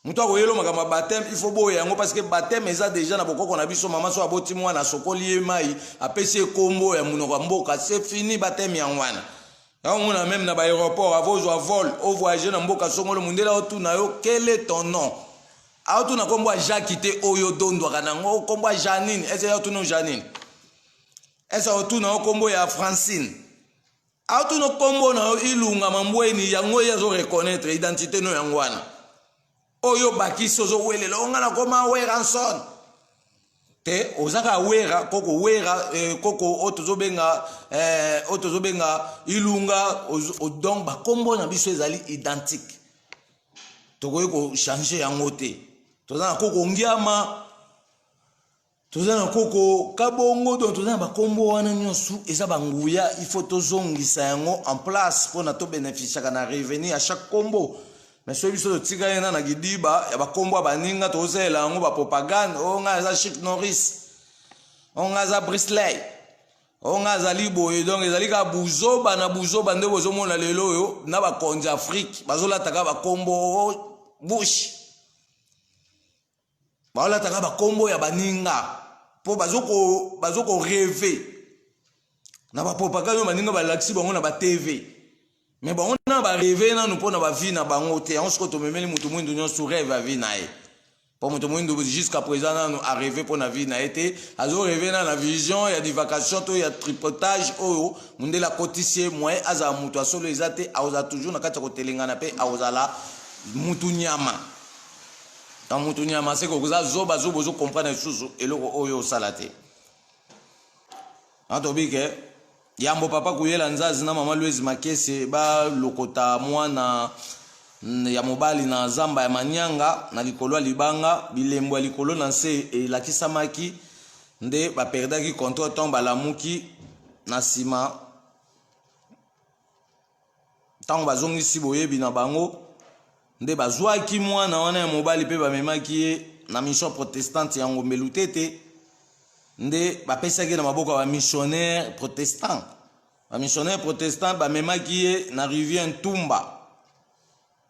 muto akoyelo makamba baptême il faut boya yango parce que baptême eza déjà na bokoko na biso mama so aboti mwana sokoli ye mai apesi kombo ya munoko mboka c'est fini baptême ya ngwana on a même na ba aéroport avozwa vol au voyager na mboka songolo mundela otuna yo quel est ton nom aotuna kombo Jacques te oyo dondwa kanango kombo Janine eza otuna Janine eza otuna kombo ya Francine aotuna kombo na ilunga mambweni yango yazo reconnaître identité no yangwana oyo bakiso zo welela ongana koma weranson te ozaka wera koko wera koko otozobenga ilunga donc ba kombo na biso ezali identique tokoyi ko changer yango te tozana koko ngiama tozana koko kabongo donc tozana ba kombo wana nyosu eza banguya il faut tozongisa yango en place pour na to bénéficier kana revenu à chaque kombo. Mais celui qui est tika yana na gidiba ya bakombo baninga tozela yango ba propagande onga za Chic Norris onga za Brisley onga za Liboye donc ezali ka buzoba na buzoba nde bozomona lelo yo na ba konzi Afrique bazolataka bakombo Bush bazolataka bakombo ya baninga po bazoko rêver na ba propagande baninga balaksi bango na ba TV. Mais bon, on a rêvé na nous pour na vie na bango te on se ko to memeli mutu mwindu nyo sur rêve a vie na e pour mutu mwindu jusqu'à présent na nous a rêvé pour na vie na été azo rêvé na la vision ya di vacation to ya tripotage oyo mundela cotissier moi aza mutu asolo ezate aoza toujours na kati ko telengana pe aozala mutu nyama dans mutu nyama c'est ko za zoba zobo zo comprendre susu eloko oyo salate atobike yambo papa kuyela nzazi na mama Louise Makese ba lokota mwana ya mobali na zamba ya manyanga na likolo ya libanga bilembo ya likolo na se elakisamaki nde ba perdaki contre temps balamuki na sima tango bazongisi boyebi na bango nde bazwaki mwana wana ya mobali pe bamemaki ye na mission protestante ya Ngombelu tete nde bapesaki na maboko ba missionnaire protestant ba memaki ye na rivière Ntumba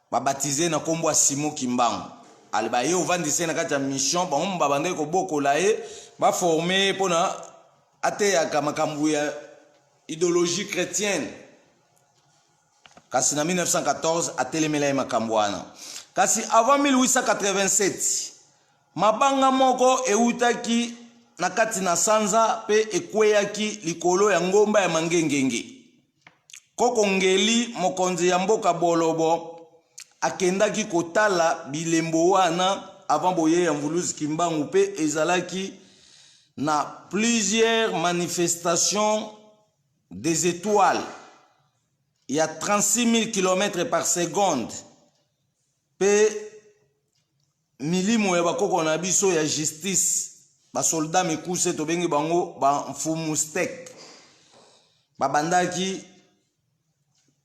ba baptisé na kombo Simon Kimbangu alba ye ovandise na kati ya mission ba omba bande ko bokola ye ba former pona ate ya makambu ya idéologie chrétienne kasi na 1914 atelemela ye makambu wana kasi avant 1887 mabanga moko eutaki na kati na sanza pe ekweyaki likolo ya ngomba ya mangengenge koko ngeli mokonzi ya mboka Bolobo akendaki kotala bilembo wana avant boye ya Mvuluzi Kimbangu pe ezalaki na plusieurs manifestations des étoiles, il y a 36 000 km par seconde. Pe milimo ya bakoko na biso ya justice, ba soldat mikuse to bengi bango ba mfumustek. Babandaki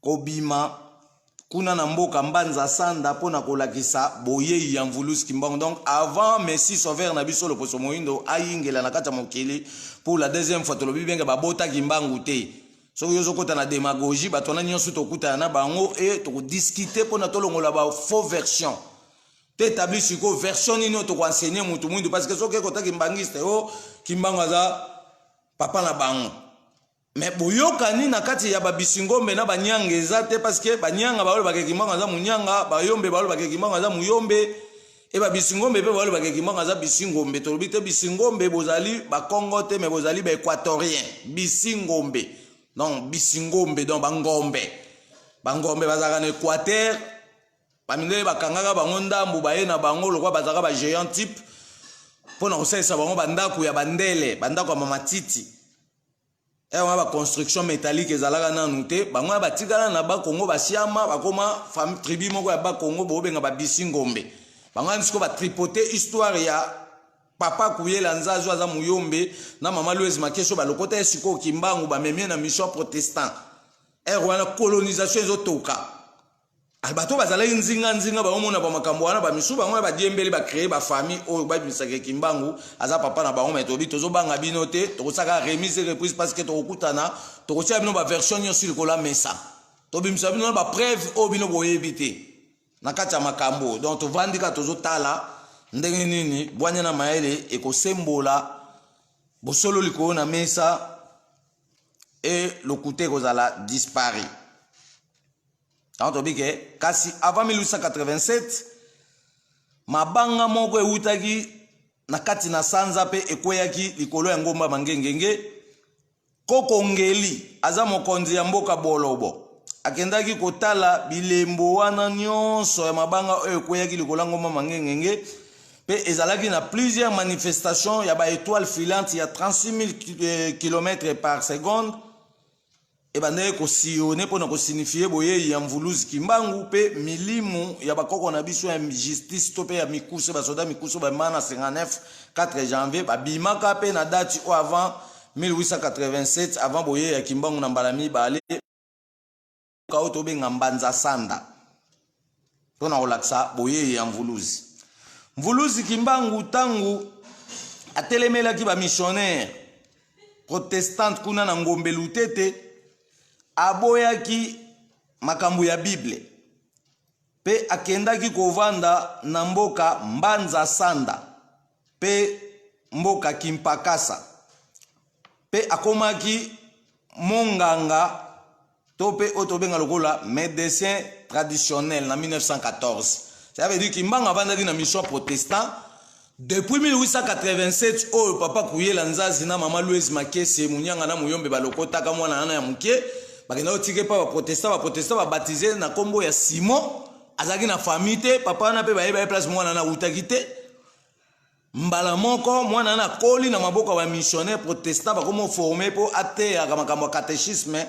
kobima kuna na mboka Mbanza Sanda pona kolakisa boye ya Mvuluzi Kimbangu. Donc avant Messi Sauveur na biso le poso moindo ayingela na kata mokili pour la deuxième fois to lobi benga babota Kimbangu te. So yozo kota na démagogie batona nyonso to kuta na bango et to discuter pona to longola ba faux version. Te établi siko version nino to ko enseigner mutu mundo parce que so ke kota Kimbangiste o Kimbangu aza papa na bango. Mais boyokani na kati ya babisingombe na banyanga ezate parce que banyanga baolo bakekimanga aza munyanga, bayombe baolo bakekimanga aza muyombe, et babisingombe pe baolo bakekimanga aza bisingombe. Tolobi te bisingombe bozali ba Congo te mais bozali ba équatorien, bisingombe. Non, bisingombe donc bangombe. Bangombe bazaka na Équateur, bamindele bakangaka bango ndambu baye na bango lokwa bazaka ba géant type pona kosalisa bango bandako ya bandele, bandako ya mamatiti. Et on a la construction métallique et zalaka na nute bango ba tikala na ba Congo ba siama ba koma famille tribu moko ya ba Congo bo benga ba bisingombe bango ndiko ba tripoter histoire ya papa Kuyela Nzazu aza muyombe na mama Louise Makeso ba lokota esiko Kimbangu ba memie na mission protestant et wana colonisation ezotoka bato bazala nzinga ba omona ba makambo wana ba misu bango ba diembeli ba créer ba famille oyo ba bisaka Kimbangu aza papa na bango mais tobi tozo banga binote to saka remise reprise parce que to okutana to kotia bino ba version nyonso likola mesa to bimisa bino ba preuve o bino boyebite na kati ya makambo donc to vandika tozo tala ndenge nini bwanya na maele ekosembola bosolo likolo na mesa et le côté kozala disparaît. Kasi avant 1887 mabanga moko eutaki na kati na sanza pe ekweyaki likolo ya ngomba mangengenge kokongeli aza mokonzi ya mboka Bolobo akendaki kotala bilembo wana nyonso ya mabanga oyo ekweyaki likolo ya ngomba mangengenge pe ezalaki na plusieurs manifestations ya ba étoile filante ya 36 000 km par seconde. Et bandé ko sillonner pour nous signifier boye ya Mvuluzi Kimbangu pe milimu ya bakoko na biso ya justice to pe ya mikuse ba soda mikuse ba mana 59 4 janvier ba bimaka pe na date au avant 1887 avant boye ya Kimbangu na mbalami bale ka oto benga Mbanza Sanda to na olaksa boye ya Mvuluzi Kimbangu tangu atelemela ki ba missionnaire protestante kuna na ngombe lutete aboyaki makambo ya Bible pe akendaki kovanda na mboka Mbanza Sanda pe mboka Kimpakasa pe akomaki monganga to pe otobenga lokola médecin traditionnel na 1914. Ça veut dire Kimbangu avandaki na mission protestant depuis 1887 oyo papa Kuyela Nzazi na mama Louise Makese munyanga na muyombe balokotaka mwana nana ya muke bakenda otike pa ba protestant ba baptiser na kombo ya Simon azaki na famille te papa na pe ba place mwana na utakite mbala moko mwana na koli na maboka wa missionnaire protestant ba komo former po ate ya makambo catéchisme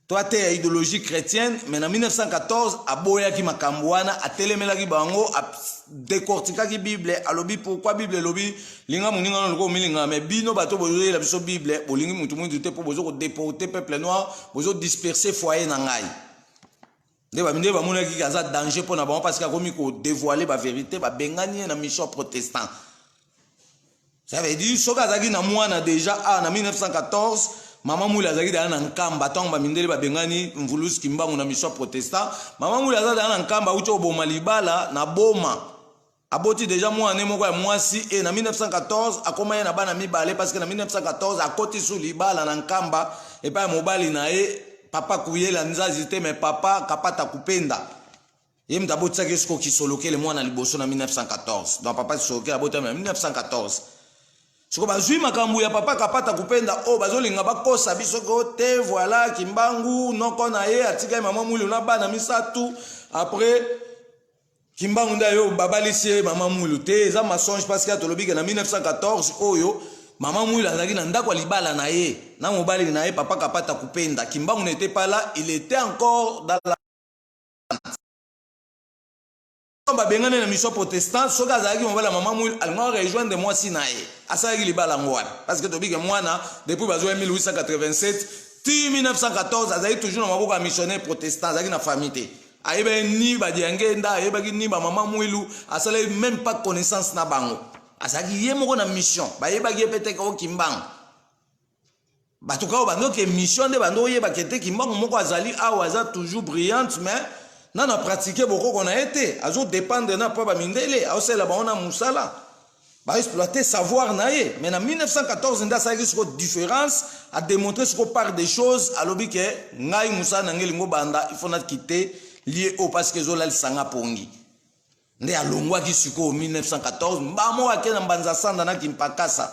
to ate ya idéologie chrétienne. Mais en 1914 aboyaki makambo wana atelemelaki bango décortiquaki Bible alobi pourquoi Bible lobi linga muninga no ko milinga mais bino bato bozoye la biso Bible bolingi mutu mutu te po bozo ko déporter peuple noir bozo disperser foyer na ngai nde ba monaki kaza danger pour na bango parce que akomi ko dévoiler ba vérité ba bengani na mission protestant. Ça veut dire soka zaki na mwana déjà na 1914 mama mula zaki da na nkamba tango ba mindele ba bengani Mvuluzi Kimbangu na mission protestant. Mama mula zaki da na nkamba ucho boma libala na boma aboti déjà mwana moko ya mwasi et na 1914 akoma na bana mibale parce que na 1914 akoti sous libala na nkamba et pa mobali na e papa Kuyela Nzazi te mais papa kapata kupenda yem dabotsa kesko kisolokele mwana liboso na 1914 donc papa kisolokele abota na 1914 siko bazui makambu ya papa kapata kupenda o bazolinga bakosa biso ko te voilà Kimbangu noko na ye atika mama muli na bana misatu après Kimbangu nda yo babalisi mama mulu te eza mensonge parce que atolobi na 1914 oyo Maman Mouila azaki na ndako libala na ye na mobali na ye papa kapata kupenda Kimbangu n'était pas là, il était encore dans la ba bengane na mission protestant soka azaki mobala Maman Mouila alingwa rejoindre moi si na ye asalaki libala ngwana parce que tobike mwana depuis bazo 1887 ti 1914 azaki toujours na maboko ya missionnaire protestant azaki na famille te ayeba ni ba diangenda ayeba ki ni ba Maman Mouilu asalaki même pas connaissance na bango azaki ye moko na mission bayeba ki peut-être ko Kimbangu batuka bando ke mission de bando yeba kete Kimbangu moko azali awaza toujours brillante mais nana pratiquer beaucoup qu'on a été azo dépendre na pa ba mindele ausela ba ona musala ba exploiter savoir naé mais en 1914 nda ça risque différence à démontrer ce qu'on parle des choses à lobi ke ngai musa na ngelingo banda il faut na quitter lié au parce que zola sanga pongi nde alongwa ki siko 1914 mbamo akena mbanza sanda na kimpakasa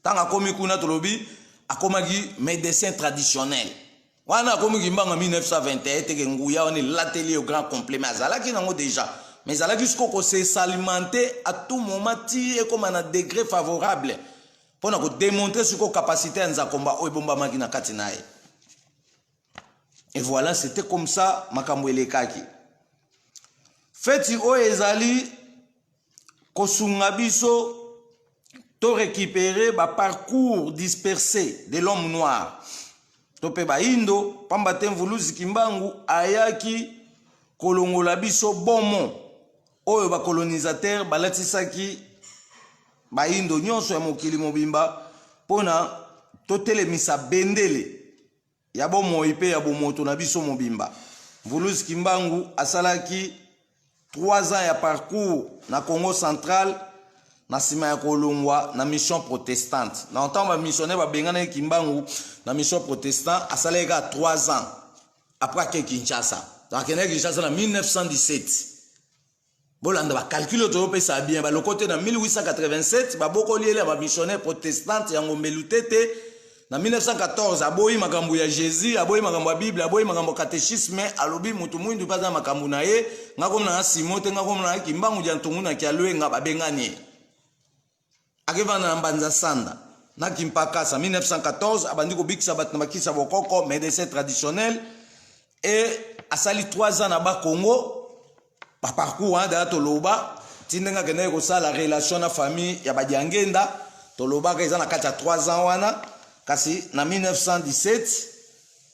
tanga komi kuna tolobi akomaki médecin traditionnel wana komi Kimbangu en 1921 teke nguya on l'atelier au grand complément azalaki nango déjà mais azalaki siko ko se s'alimenter à tout moment ti et comme un degré favorable pour na ko démontrer siko capacité nza komba o bomba maki na kati nae et voilà c'était comme ça makambo elekaki feti o ezali kosunga biso to récupérer ba parcours dispersé de l'homme noir to pe ba indo pamba te mvuluzi Kimbangu ayaki kolongola biso bomo oyo ba colonisateur balatisaki ba indo nyonso ya mokili mobimba pona to telemisa bendele ya bomo ipe ya bomoto na biso mobimba mvuluzi Kimbangu asalaki 3 ans ya parcours na Congo central na sima ya kolongwa na mission protestante na entamba missionnaire ba bengana Kimbangu na mission protestant asaleka 3 ans après que Kinshasa donc Kinshasa na 1917 bolanda ba calcul to pesa bien ba le côté na 1887 ba boko liele ba missionnaire protestante ya ngombelutete na 1914 aboyi makambo ya Jésus aboyi makambo ya Bible aboyi makambo catéchisme alobi mutu mwindu paza makambo na ye ngako na Simote ngako na Kimbangu jantungu na kialwenga ba bengani akevana na mbanza sanda na kimpakasa 1914 abandi ko bikisa bat na bakisa bokoko médecin traditionnel et asali 3 ans na ba Congo pa parcours da toloba tindenga kene ko sala relation na famille ya badiangenda toloba ka izana kati ya 3 ans wana kasi na 1917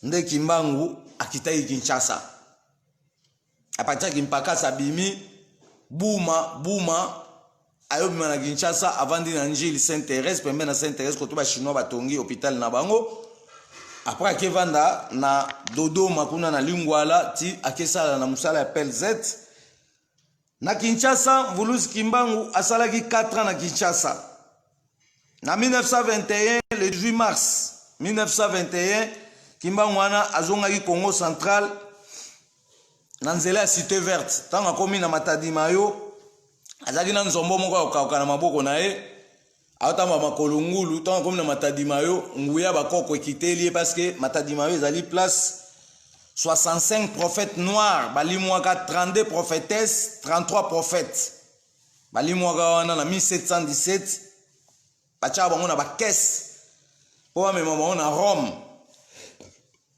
nde Kimbangu akitai Kinshasa apatia kimpakasa bimi buma ayo bima na Kinshasa avant de Angile Saint-Thérèse pembe na Saint-Thérèse ko to ba chinois batongi hôpital na bango après akevanda na Dodoma kuna na Lingwala ti akesala na musala ya PLZ na Kinshasa mvuluzi Kimbangu asalaki 4 ans na Kinshasa na 1921 le 18 mars 1921 Kimbangu wana azongaki Congo central na nzela ya Cité Verte tanga komi na Matadi Mayo azaki na nzombo moko akauka na maboko na ye aotamba makolo ngulu tanga komi na Matadi Mayo nguya bakoko ekiteli parce que Matadi Mayo ezali place 65 prophètes noirs balimwaka 32 prophétesses 33 prophètes balimwaka wana na 1717 bacha bango na bakese po bamema bango na Rome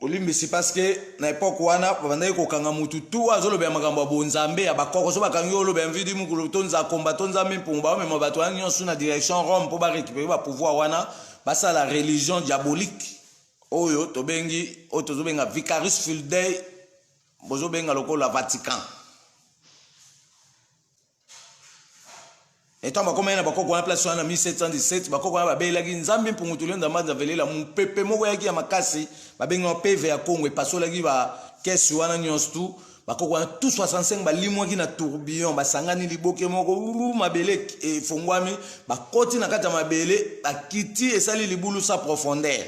olimbisi parce que na époque wana babandaki kokanga mutu tu azolobela makambo ya bonzambe ya bakoko so bakangi oloba mvidi mukulu tonza komba tonza mimpungu bamema bato wana nyonso na direction Rome po barécupérer bapouvoir wana basala religion diabolique oyo tobengi oyo tozobenga Vicarius Fidei bozobenga lokola Vatican et tant bakoma na bakoko wana place wana 1717 bakoko wana babelaki nzambe mpungu tulenda manza velela mupepe moko yaki ya makasi babenga PV ya Congo epasolaki ba kesi wana nyonso tu bakoko wana tout 65 balimwaki na tourbillon basangani liboke moko mabele efongwami bakoti na kati ya mabele bakiti esali libulu sa profondeur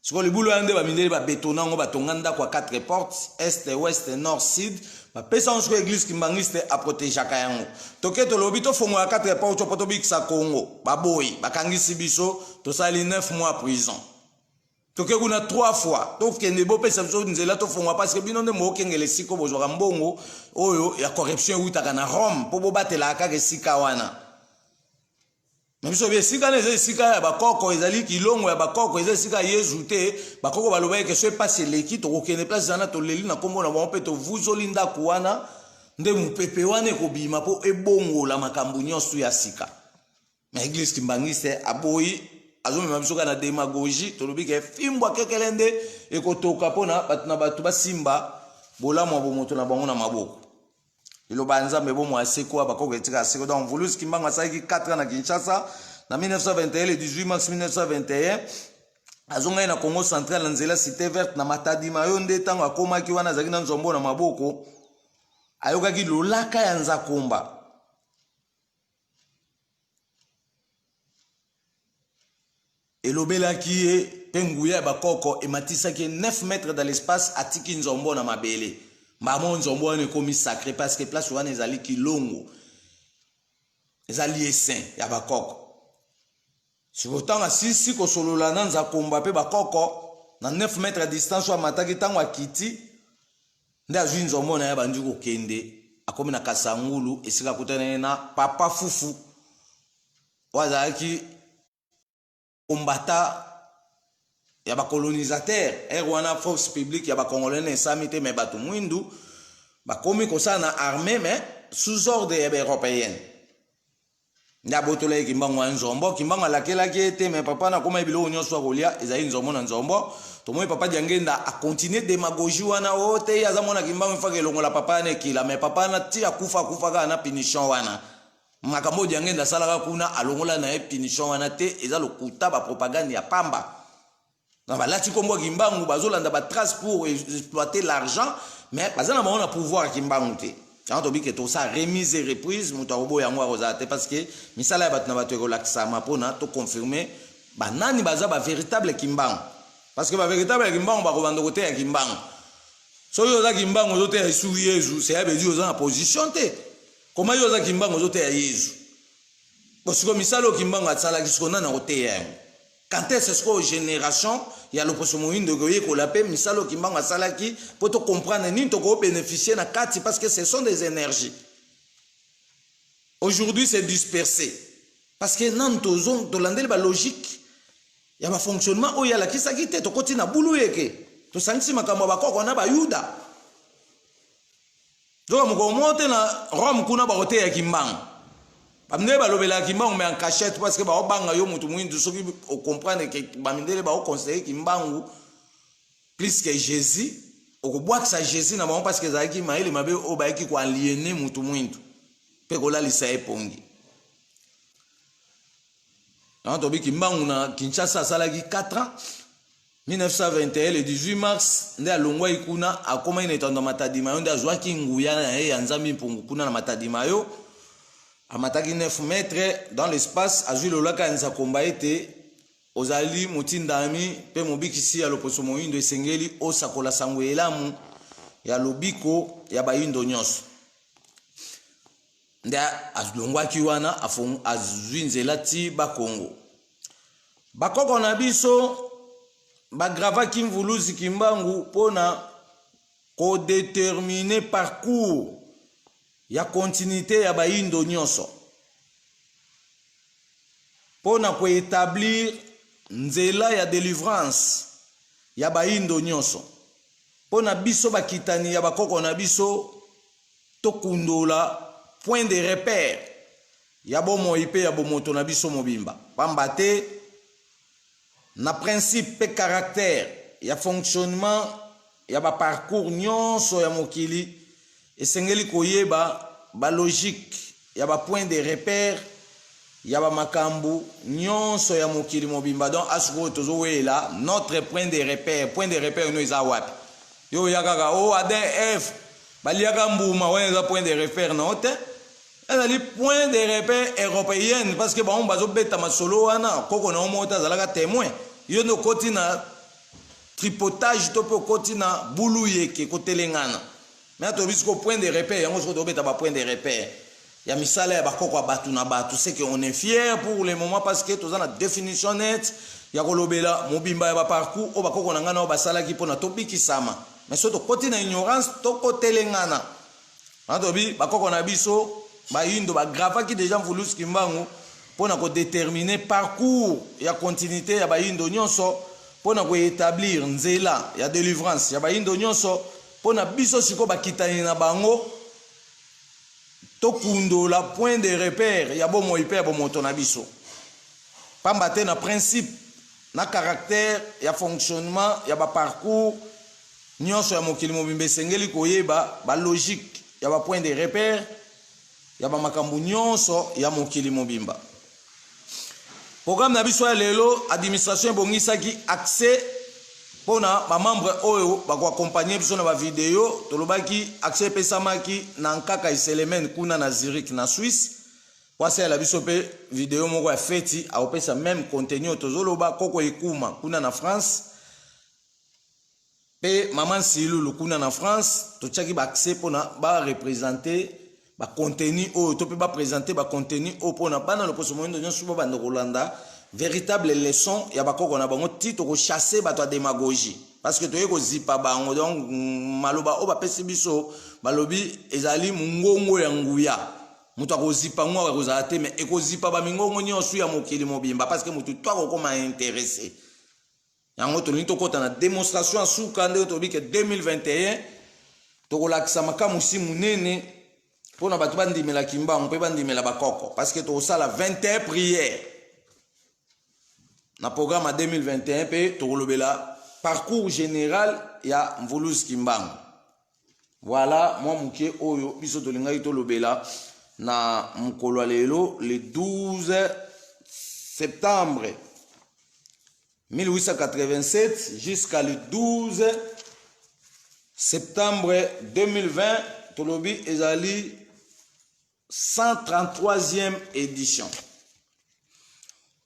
siko libulu ande ba mindeli ba betonango batonga ndako kwa 4 portes est ouest nord sud ba pesa onsko église kimbangiste a protéger kayango toke to lobi to fongo ya 4 portes poto bikisa Congo baboyi bakangisi biso to sali 9 mois prison toke kuna 3 fois to kende bo pesa biso nzela to fongo parce que bino nde mo kengele siko bozwa mbongo oyo ya corruption utaka na Rome po bo batela ka ke sika wana Mais biso bien sika na sika ya bakoko ezali kilongo ya bakoko ezali sika Yesu te bakoko baloba ke so passe leki to kokene place zana to leli na kombo na bompe to vuzoli ndako wana nde mupepe wana ekobima po ebongola makambo nyonso ya sika. Mais église kimbangiste aboyi azomema biso kana démagogie to lobi ke fimbwa kekelende ekotoka pona batu na batu basimba bolamu bomoto na bango na maboko. Ilo banzambe bo mwa seko bakoko etika seko donc Vulus Kimbangwa saiki 4 ans na Kinshasa na 1921 le 18 mars 1921 azonga na Congo central na nzela cité verte na Matadi mayo nde tango akomaki wana zaki na nzombo na maboko ayokaki lolaka ya Nzakomba elobelaki ye penguya bakoko ematisaki 9 mètres dans l'espace atiki nzombo na mabele. Maman nzombo wana ekomi sacré parce que place wana ezali kilongo ezali saint ya bakoko. Si pourtant asisi kosolola na Nzakomba pe bakoko na 9 mètres à distance wa mataki tango akiti nde azwi nzombo na ya bandi kokende akomi na Kasangulu esika kutana na papa fufu wazaki kombata ya ba colonisateur wana force publique ya ba congolais na samite me batu mwindu bakomi kosala na armée mais sous ordre ya ba européenne nda botola Kimbangwa nzombo Kimbangwa lakelaki ete me papa na koma biloko nyonso akolia ezali nzombo na nzombo tomoi papa diangenda a continuer démagogie wana ote ya zamona Kimbangwa ifaka elongola papa na kila me papa na ti akufa kana na punition wana makambo diangenda salaka kuna alongola na punition wana te eza lokuta ba propagande ya pamba. Balati kombo Kimbangu bazolanda ba trace pour exploiter l'argent mais bazana ba on pouvoir Kimbangu te. Quand on dit que tout ça remise et reprise muto robo yango rozate parce que misala ya batna bato relaxa mapona to confirmer banani baza ba véritable Kimbangu parce que ba véritable Kimbangu ba kobanda côté ya Kimbangu. So yo za Kimbangu zote ya sous Yesu c'est veut dire en position te. Comment yo za Kimbangu zote ya Yesu. Parce que misala Kimbangu atsala kisona na côté ya. Quand est-ce que génération il y a l'opposition de goyer ko la paix misalo Kimbangwa salaki pour te comprendre ni to ko bénéficier na kati parce que ce sont des énergies. Aujourd'hui c'est dispersé parce que nan tozon to landel ba logique il y a ba fonctionnement o ya la kisaki te to koti na bulu yeke to sangisi makambo ba koko na ba yuda. Donc mo monte na Rome kuna ba hotel ya Kimbangwa. Bamne balobela Kimbangu mais en cachette parce que ba obanga yo mutu mwindu soki o comprendre que bamindele ba o conseiller Kimbangu plus que Jésus o ko boire ça Jésus na ba parce que zaki maile mabe o ba ki ko aliéner mutu mwindu pe ko la lisa epongi. Na to bi Kimbangu na Kinshasa salaki 4 ans 1921 le 18 mars nde alongwa ikuna akoma inetanda Matadi mayo nde azwa kinguya na ye ya Nzambi mpungu kuna na Matadi mayo. Amataki 9 mètres dans l'espace, azui lolaka Nzakomba ete ozali mutindami pe mobikisi ya loposo moindo esengeli osakola sango elamu ya lobiko ya baindo nyonso. Nda azlongwaki wana azui nzela ti bakongo. Bakoko na biso bagravaki Mvuluzi Kimbangu pona ko déterminer parcours ya continuité ya baindo nyonso pona ko établir nzela ya délivrance ya baindo nyonso pona biso bakitani ya bakoko na biso tokundola point de repère ya bomo ipe ya bomoto na biso mobimba pamba te na principe pe caractère ya fonctionnement ya ba parcours nyonso ya mokili esengeli koyeba ba logique ya ba point de repère ya ba makambu nyonso ya mokili mobimba donc asuko tozo wela notre point de repère no eza wapi yo yakaka o ADF baliaka mbuma wana point de repère na hote ezali point de repère européenne parce que ba bazo beta masolo wana koko na omota zalaka témoin yo no koti na tripotage to pe koti na bulu yeke kotelengana. Mais tu as point de repère, on a point de repère. Il y a misala ya bakoko batu na batu, c'est qu'on est fier pour le moment parce que tu as la définition nette. Il y a kolobela mobimba ya parcours o bakoko na ngana o basala ki pona tobiki sama. Mais surtout côté na ignorance to côté lengana. Antobi bakoko na biso ba yindo ba grava ki déjà Mvuluzi Kimbangu pour na déterminer parcours ya continuité ya bayindo nyonso pour na établir nzela ya délivrance ya bayindo nyonso pour na biso siko bakitani na bango tokundo la point de repère ya bomo hyper bomoto na biso pamba te na principe na caractère ya fonctionnement ya ba parcours nyonso ya mokili mobimba sengeli koyeba ba logique ya ba point de repère ya ba makambu nyonso ya mokili mobimba. Programme na biso ya lelo administration bongisaki accès pona ba membre oyo ba ko accompagner biso na ba vidéo tolobaki accès pesamaki na nkaka iselemene kuna na Zurich na Suisse wasa la biso pe vidéo moko ya feti a opesa même contenu tozoloba koko ekuma kuna na France pe maman Silulu kuna na France to tchaki ba accès pona ba représenter ba contenu oyo to pe ba présenter ba contenu oyo pona bana le poso mondo nyo suba bando Rolanda véritable leçon ya bakoko na bango tito ko chasser bato démagogie parce que to yeko zipa bango donc maloba o ba pesi biso balobi ezali mungongo ya nguya mutu akozipa ngo akozala te mais ekozipa ba mingongo nyonso ya mokili mobimba parce que mutu to akokoma intéressé yango to nito kota na démonstration suka nde to bi que 2021 to kolakisa makamu si munene pona bato bandimela kimbango pe bandimela bakoko parce que to sala 21 prières na programme à 2021 pe to kolobela parcours général ya Mvuluz Kimbangu. Voilà moi muke oyo biso to lingai to lobela na mukolo lelo le 12 septembre 1887 jusqu'à le 12 septembre 2020 tolobi ezali 133e édition.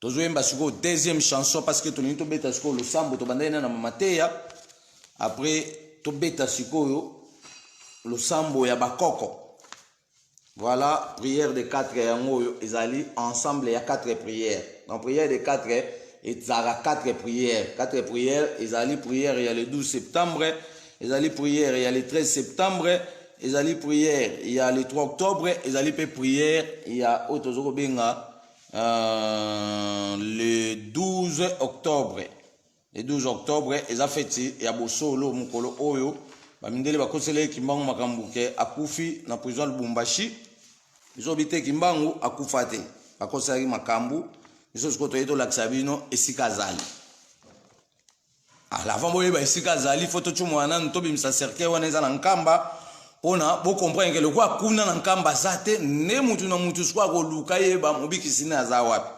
Tozoyemba siko deuxième chanson parce que tolini to beta siko le sambo to bandena na mateya après to beta siko yo le sambo ya bakoko. Voilà, prière de 4 yango ezali ensemble il y a 4 prières. Dans prière de 4 et zara 4 prières. 4 prières ezali prière il y a le 12 septembre, ezali prière il y a le 13 septembre, ezali prière il y a le 3 octobre, ezali pe prière il y a otozoko benga le 12 octobre. Le 12 octobre eza feti ya bosolo mukolo oyo bamindele bakosele Kimbangu makambuke akufi na prison Lubumbashi biso bite Kimbangu akufa te bakosali makambu biso sikoto yeto laksabino esika zali ala vambo yeba esika zali foto chumwana ntobi msa cercle wana eza na nkamba pona bo comprendre que le quoi kuna na nkamba zate ne mutu na mutu swa ko luka yeba mobikisi na za wapi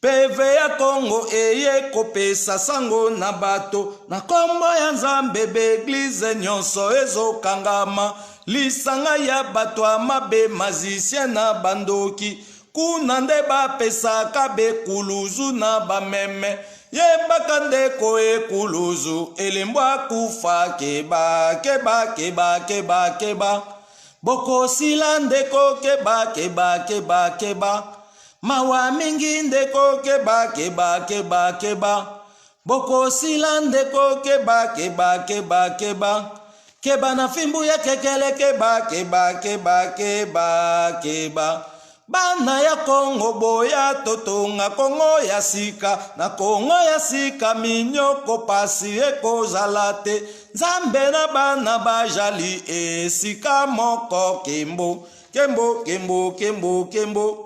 PV ya Congo eye kopesa sango na bato na kombo ya Nzambe be église nyonso ezokangama lisanga ya bato amabe magicien na bandoki kuna nde bapesaka bekuluzu na bameme yebaka ndeko ekuluzu elembo akufa keba keba keba keba keba bokosila ndeko keba keba keba keba mawa mingi ndeko keba keba keba keba bokosila ndeko keba keba keba keba keba na fimbu ya kekele keba keba keba keba keba bana ya Kongo boya totonga Kongo ya sika na Kongo ya sika minyoko pasi ekozala te Nzambe na bana bajali esika moko kembo kembo kembo kembo kembo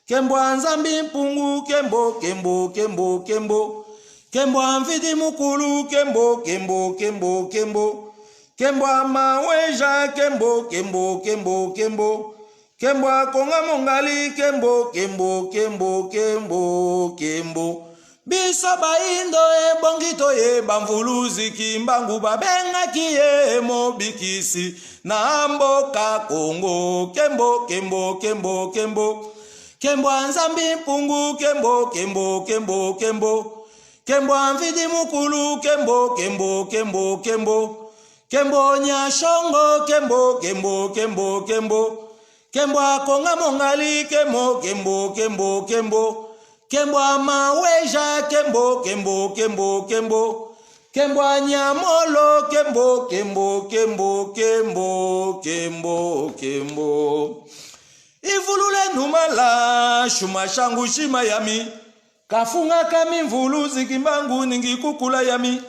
Kembo Nzambi mpungu kembo kembo kembo kembo kembo amvidi mukulu kembo kembo kembo kembo kembo maweja kembo kembo kembo kembo kembo konga mongali kembo kembo kembo kembo kembo biso baindo ebongito ye Mvuluz Kimbangu babengaki ye mobikisi na mboka Kongo kembo kembo kembo kembo Kembo Nzambi mpungu kembo kembo kembo kembo kembo amvidi mukulu kembo kembo kembo kembo kembo nyashongo kembo kembo kembo kembo kembo akonga mongali kembo kembo kembo kembo kembo amaweja kembo kembo kembo kembo kembo anyamolo kembo kembo kembo kembo kembo kembo Ivulule numala shuma shangu shima yami kafunga kami mvuluzi kimbangu ningi kukula yami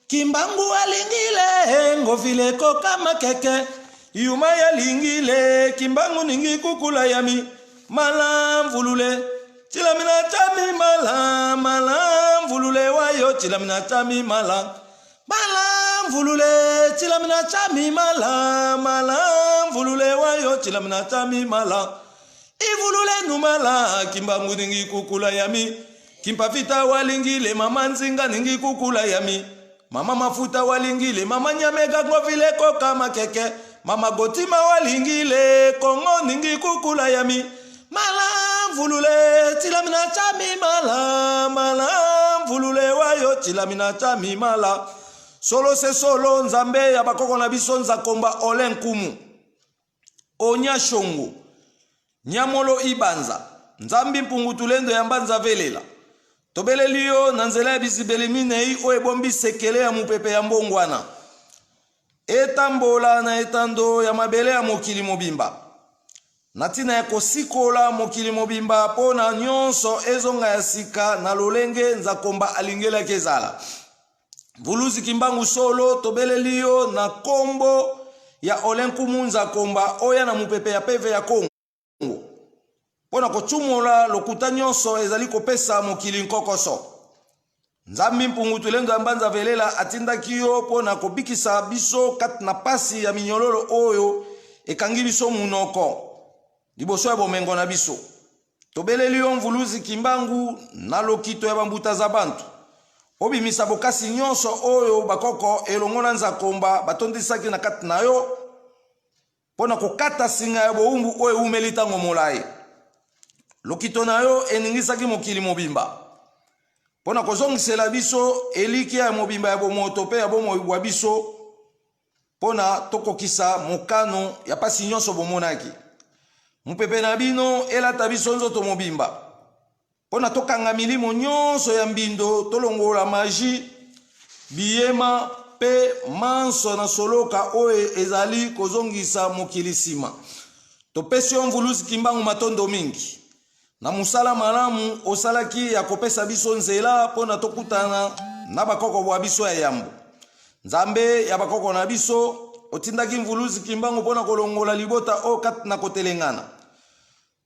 kimbangu alingile ngovile koka makeke yuma ya lingile kimbangu ningi kukula yami mala mvulule chilamina chami mala mvulule wayo chilamina chami mala mvulule chilamina chami mala mvulule wayo chilamina chami mala ivulule numala kimbangu ningi kukula yami kimpa vita walingile mama nzinga ningi kukula yami mama mafuta walingile mama nyamega ngovile koka makeke mama gotima walingile kongo ningi kukula yami mala mvulule chilamina chami mala mvulule wayo chilamina chami mala solo se solo nzambe ya bakoko na biso nzakomba olenkumu onya shongo nyamolo ibanza nzambi mpungutulendo ya mbanza velela tobeleliyo na nzela ya bisibelimine o ebombi sekele ya mupepe ya mbongwana etambola na etando ya mabele ya mokili mobimba natina ya kosikola mokili mobimba pona nyonso ezonga ya sika na lolenge nzakomba alingela kezala vuluzi kimbangu solo tobeleliyo na kombo ya olenkumu nzakomba oya na mupepe ya peve ya Kongo pona kochumula lokuta nyonso ezali kopesa mokili nkokoso nzambi mpungutulendo ya mbanza velela atindakiyo pona kobikisa biso kati na pasi ya minyololo oyo ekangi biso munoko liboso ya bomengo na biso tobeleliyo mvuluzi kimbangu na lokito ya bambuta za bantu obimisa bokasi nyonso oyo bakoko elongona nzakomba batondisaki na kati na yo pona kokata singa ya boumbu oyo umelitango molai lokito na yo eningisaki mokili mobimba pona kozongisela biso eliki ya mobimba ya bomoto pe ya bomo bwa biso pona tokokisa mokano ya pasi nyonso bomonaki mupepe na bino elata biso nzoto mobimba pona tokanga milimo nyonso ya mbindo tolongola maji biyema pe manso na soloka oyo ezali kozongisa mokili sima topesi yo mvuluzi kimbangu matondo mingi na musala malamu osalaki ya kopesa biso nzela pona tokutana na bakoko bwa biso ya yambo nzambe ya bakoko na biso otindaki mvuluzi kimbangu pona kolongola libota o kati na kotelengana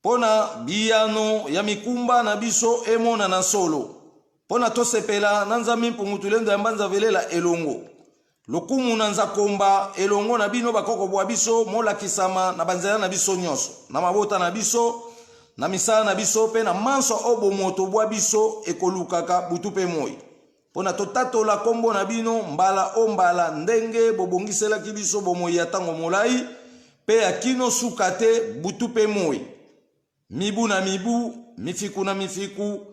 pona biyano ya mikumba na biso emona na solo pona tosepela na nzambi mpungutulendo ya mbanza velela elongo lokumu na nzakomba elongo na bino bakoko bwa biso molakisama na banzela na biso nyonso na mabota na biso na misala na biso pe na manso obo moto bwa biso ekolukaka butu pe moi pona totatola kombo na bino mbala o mbala ndenge bobongiselaki biso bomoi ya tango molai pe akino sukate butu pe moi mibu na mibu mifiku na mifiku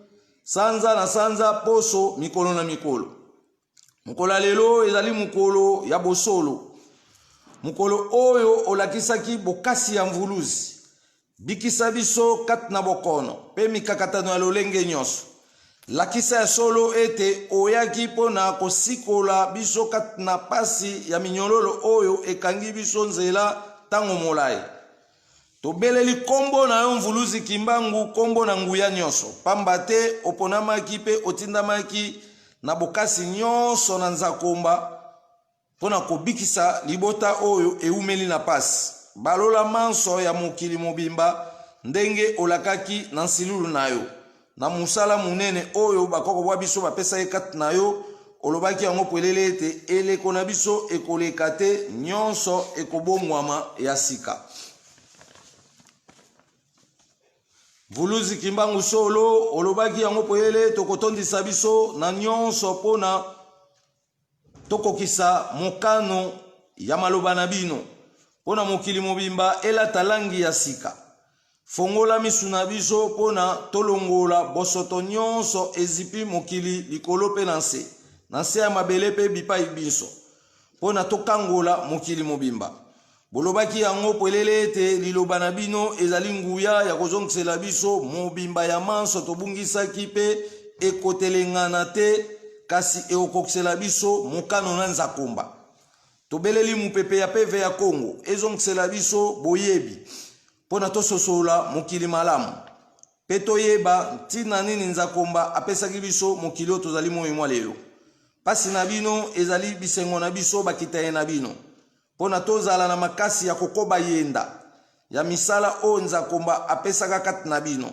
sanza na sanza poso mikolo na mikolo mukolo lelo ezali mukolo ya bosolo mukolo oyo olakisaki bokasi ya mvuluzi bikisa biso kati na bokono pe mikakatano ya lolenge nyonso lakisa ya solo ete oyaki pona kosikola biso kati na pasi ya minyololo oyo ekangi biso nzela tango molai tobeleli kombo na yo mvuluzi kimbangu kombo na nguya nyonso pamba te oponamaki pe otindamaki na bokasi nyonso na nzakomba pona kobikisa libota oyo eumeli na pasi balola manso ya mokili mobimba ndenge olakaki na nsilulu na yo na musala munene oyo bakoko bwa biso bapesa kati na yo olobaki yango pelele ete eleko na biso ekoleka te nyonso ekobongwama ya sika mvuluzi kimbangu solo olobaki yango pelele tokotondisa biso na nyonso pona tokokisa mokano ya maloba na bino pona mokili mobimba elata langi ya sika fongola misu na biso pona tolongola bosoto nyonso ezipi mokili likolo pe na nse ya mabele pe bipai biso pona tokangola mokili mobimba bolobaki yango pelele ete liloba na bino ezali nguya ya kozongisela biso mobimba ya manso tobungisaki pe ekotelengana te kasi eokokisela biso mokano na nzakomba tobeleli mupepe ya peve ya Kongo ezongisela biso boyebi pona tososola mokili malamu pe toyeba ntina nini nzakomba apesaki biso mokili oyo tozali moi mwa lelo pasi na bino ezali bisengo na biso bakita ye na bino pona tozala na makasi ya kokoba yenda ya misala oyo nzakomba apesaka kati na bino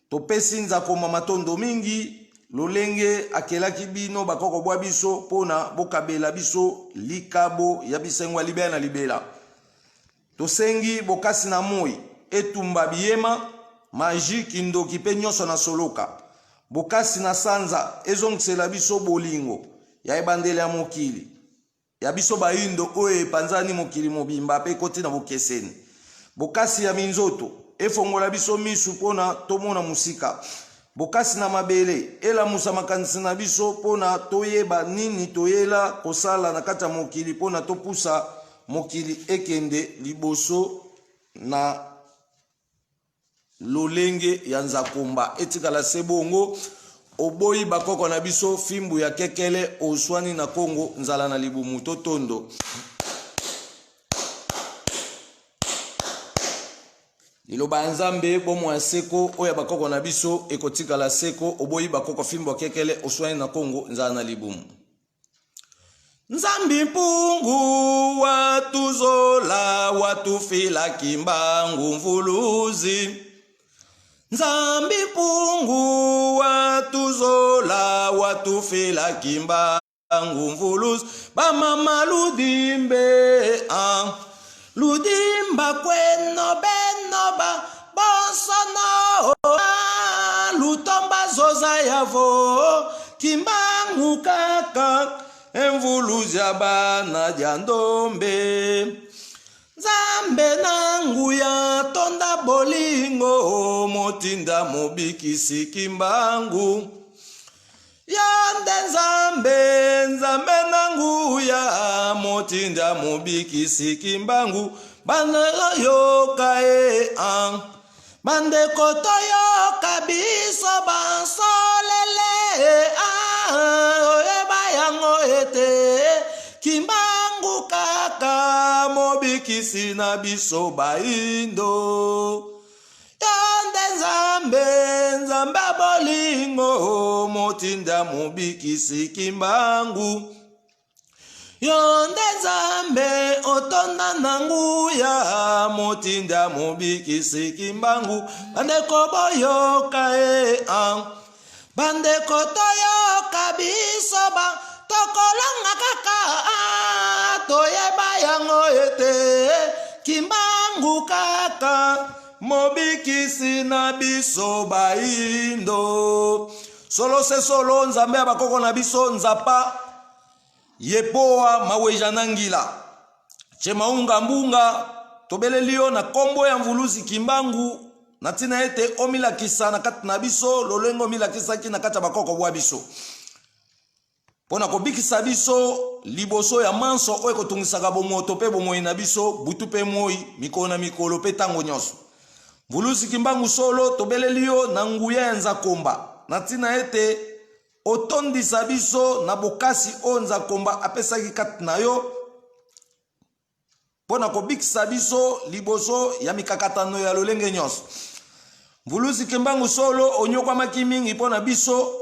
topesi nzakomba matondo mingi lolenge akelaki bino bakoko bwa biso pona bokabela biso likabo ya bisengo ya libela na libela tosengi bokasi na moi etumba biyema maji kindoki pe nyonso na soloka bokasi na sanza ezongisela biso bolingo ya ebandeli ya mokili ya biso bayindo oyo epanzani mokili mobimba pe koti na bokeseni bokasi ya minzoto efongola biso misu pona tomona musika bokasi na mabele elamusa makanisi na biso pona toyeba nini toyela kosala na kati ya mokili pona topusa mokili ekende liboso na lolenge ya nzakomba etikala sebongo oboyi bakoko na biso fimbu ya kekele oswani na Kongo nzala na libumu totondo liloba nzambe bomo ya seko oya bakoko na biso ekotikala seko oboyi bakoko fimbu ya kekele oswani na Kongo nzala na libumu nzambi mpungu watuzola watufila kimbangu mvuluzi nzambi mpungu watuzola watufila kimbangu mvuluzi bamama ludimbe ludimba kweno benoba bonsono lutomba zoza yavo kimbangu kaka emvuluzi ya bana dia ndombe nzambe nangu ya tonda bolingo motinda mobikisi kimbangu yonde nzambe nangu ya motinda mobikisi kimbangu bana yoka bandeko toyoka biso bansolele oyeba yango ete kimbangu kaka mobikisi na biso baindo yonde nzambe bolingo motinda mobikisi kimbangu yonde nzambe otonda nangu ya motinda mobikisi kimbangu bandeko boyoka bandeko toyoka biso ba tokolanga kaka toyeba yango ete kimbangu kaka mobikisi na biso baindo solo se solo nzambe ya bakoko na biso nzapa yepoa maweja nangila chemaunga mbunga tobelelio na kombo ya mvuluzi kimbangu na tina ete omilakisa na kati na biso lolengo omilakisaki na kati ya bakoko bwa biso pona kobikisa biso liboso ya manso oyo kotungisaka bomoto pe bomoi na biso butu pe moi mikolo na mikolo pe tango nyonso mvuluzi kimbangu solo tobelelio na nguya ya nzakomba na tina ete otondisa biso na bokasi o nzakomba apesaki kati na yo pona kobikisa biso liboso ya mikakatano ya lolenge nyonso mvuluzi kimbangu solo onyokwamaki mingi pona biso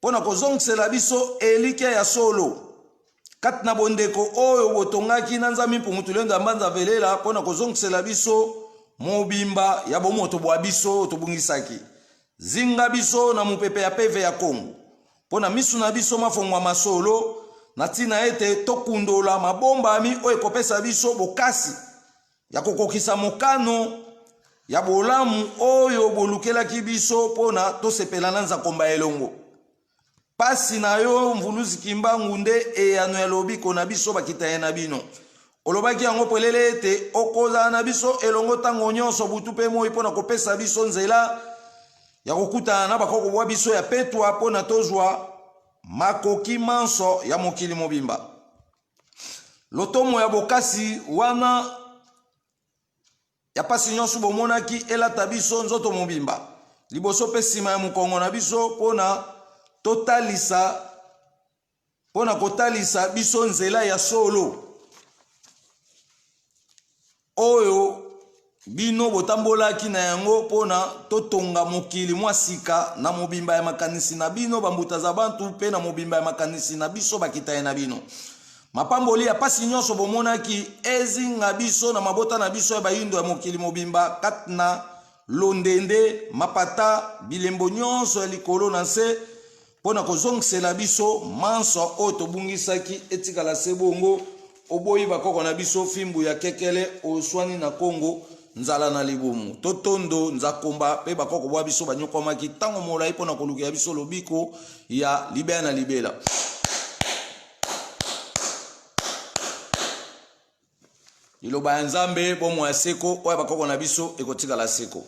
pona kozongisela biso elike ya solo kati na bondeko oyo botongaki na nzambi mpungu tulendo ya mbanza velela pona kozongisela biso mobimba ya bomoto bwa biso tobungisaki zinga biso na mupepe ya peve ya Kongo pona misu na biso mafongwa masolo na tina ete tokundola mabombami oyo ekopesa biso bokasi ya kokokisa mokano ya bolamu oyo bolukelaki biso pona tosepela na nzakomba elongo pasi na yo mvuluzi kimbangu nde eyano ya lobiko na biso bakita ye na bino olobaki yango polele ete okozala na biso elongo tango nyonso butu pe moi pona kopesa biso nzela ya kokutana na bakoko bwa biso ya petwa pona tozwa makoki manso ya mokili mobimba lotomo ya bokasi wana ya pasi nyonso bomonaki elata biso nzoto mobimba liboso pe sima ya mokongo na biso pona kotalisa biso nzela ya solo oyo bino botambolaki na yango pona totonga mokili mwasika na mobimba ya makanisi na bino bambuta za bantu pe na mobimba ya makanisi na biso bakitaye na bino. Mapamboli ya pasi nyonso bomonaki ezinga biso na mabota na biso ya bayindo ya mokili mobimba katna londende mapata bilembo nyonso ya likolo na se pona kozongisela biso manso oyo tobungisaki etikala se bongo oboyi bakoko na biso fimbu ya kekele oswani na Kongo nzala na libumu totondo nzakomba pe bakoko bwa biso banyokomaki tango molai pona koluka ya biso lobiko ya libea na libela. Iloba ya Nzambe bomo ya seko oya bakoko na biso ekotikala seko.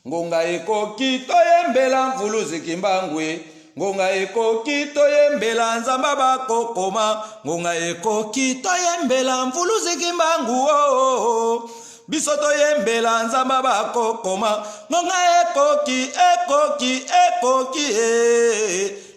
Ngonga ekoki toyembela mvuluzi kimbangwe, ngonga ekoki toyembela nzamba bakokoma, ngonga ekoki toyembela mvuluzi kimbangu oh. Biso toyembela nzamba bakokoma, ngonga ekoki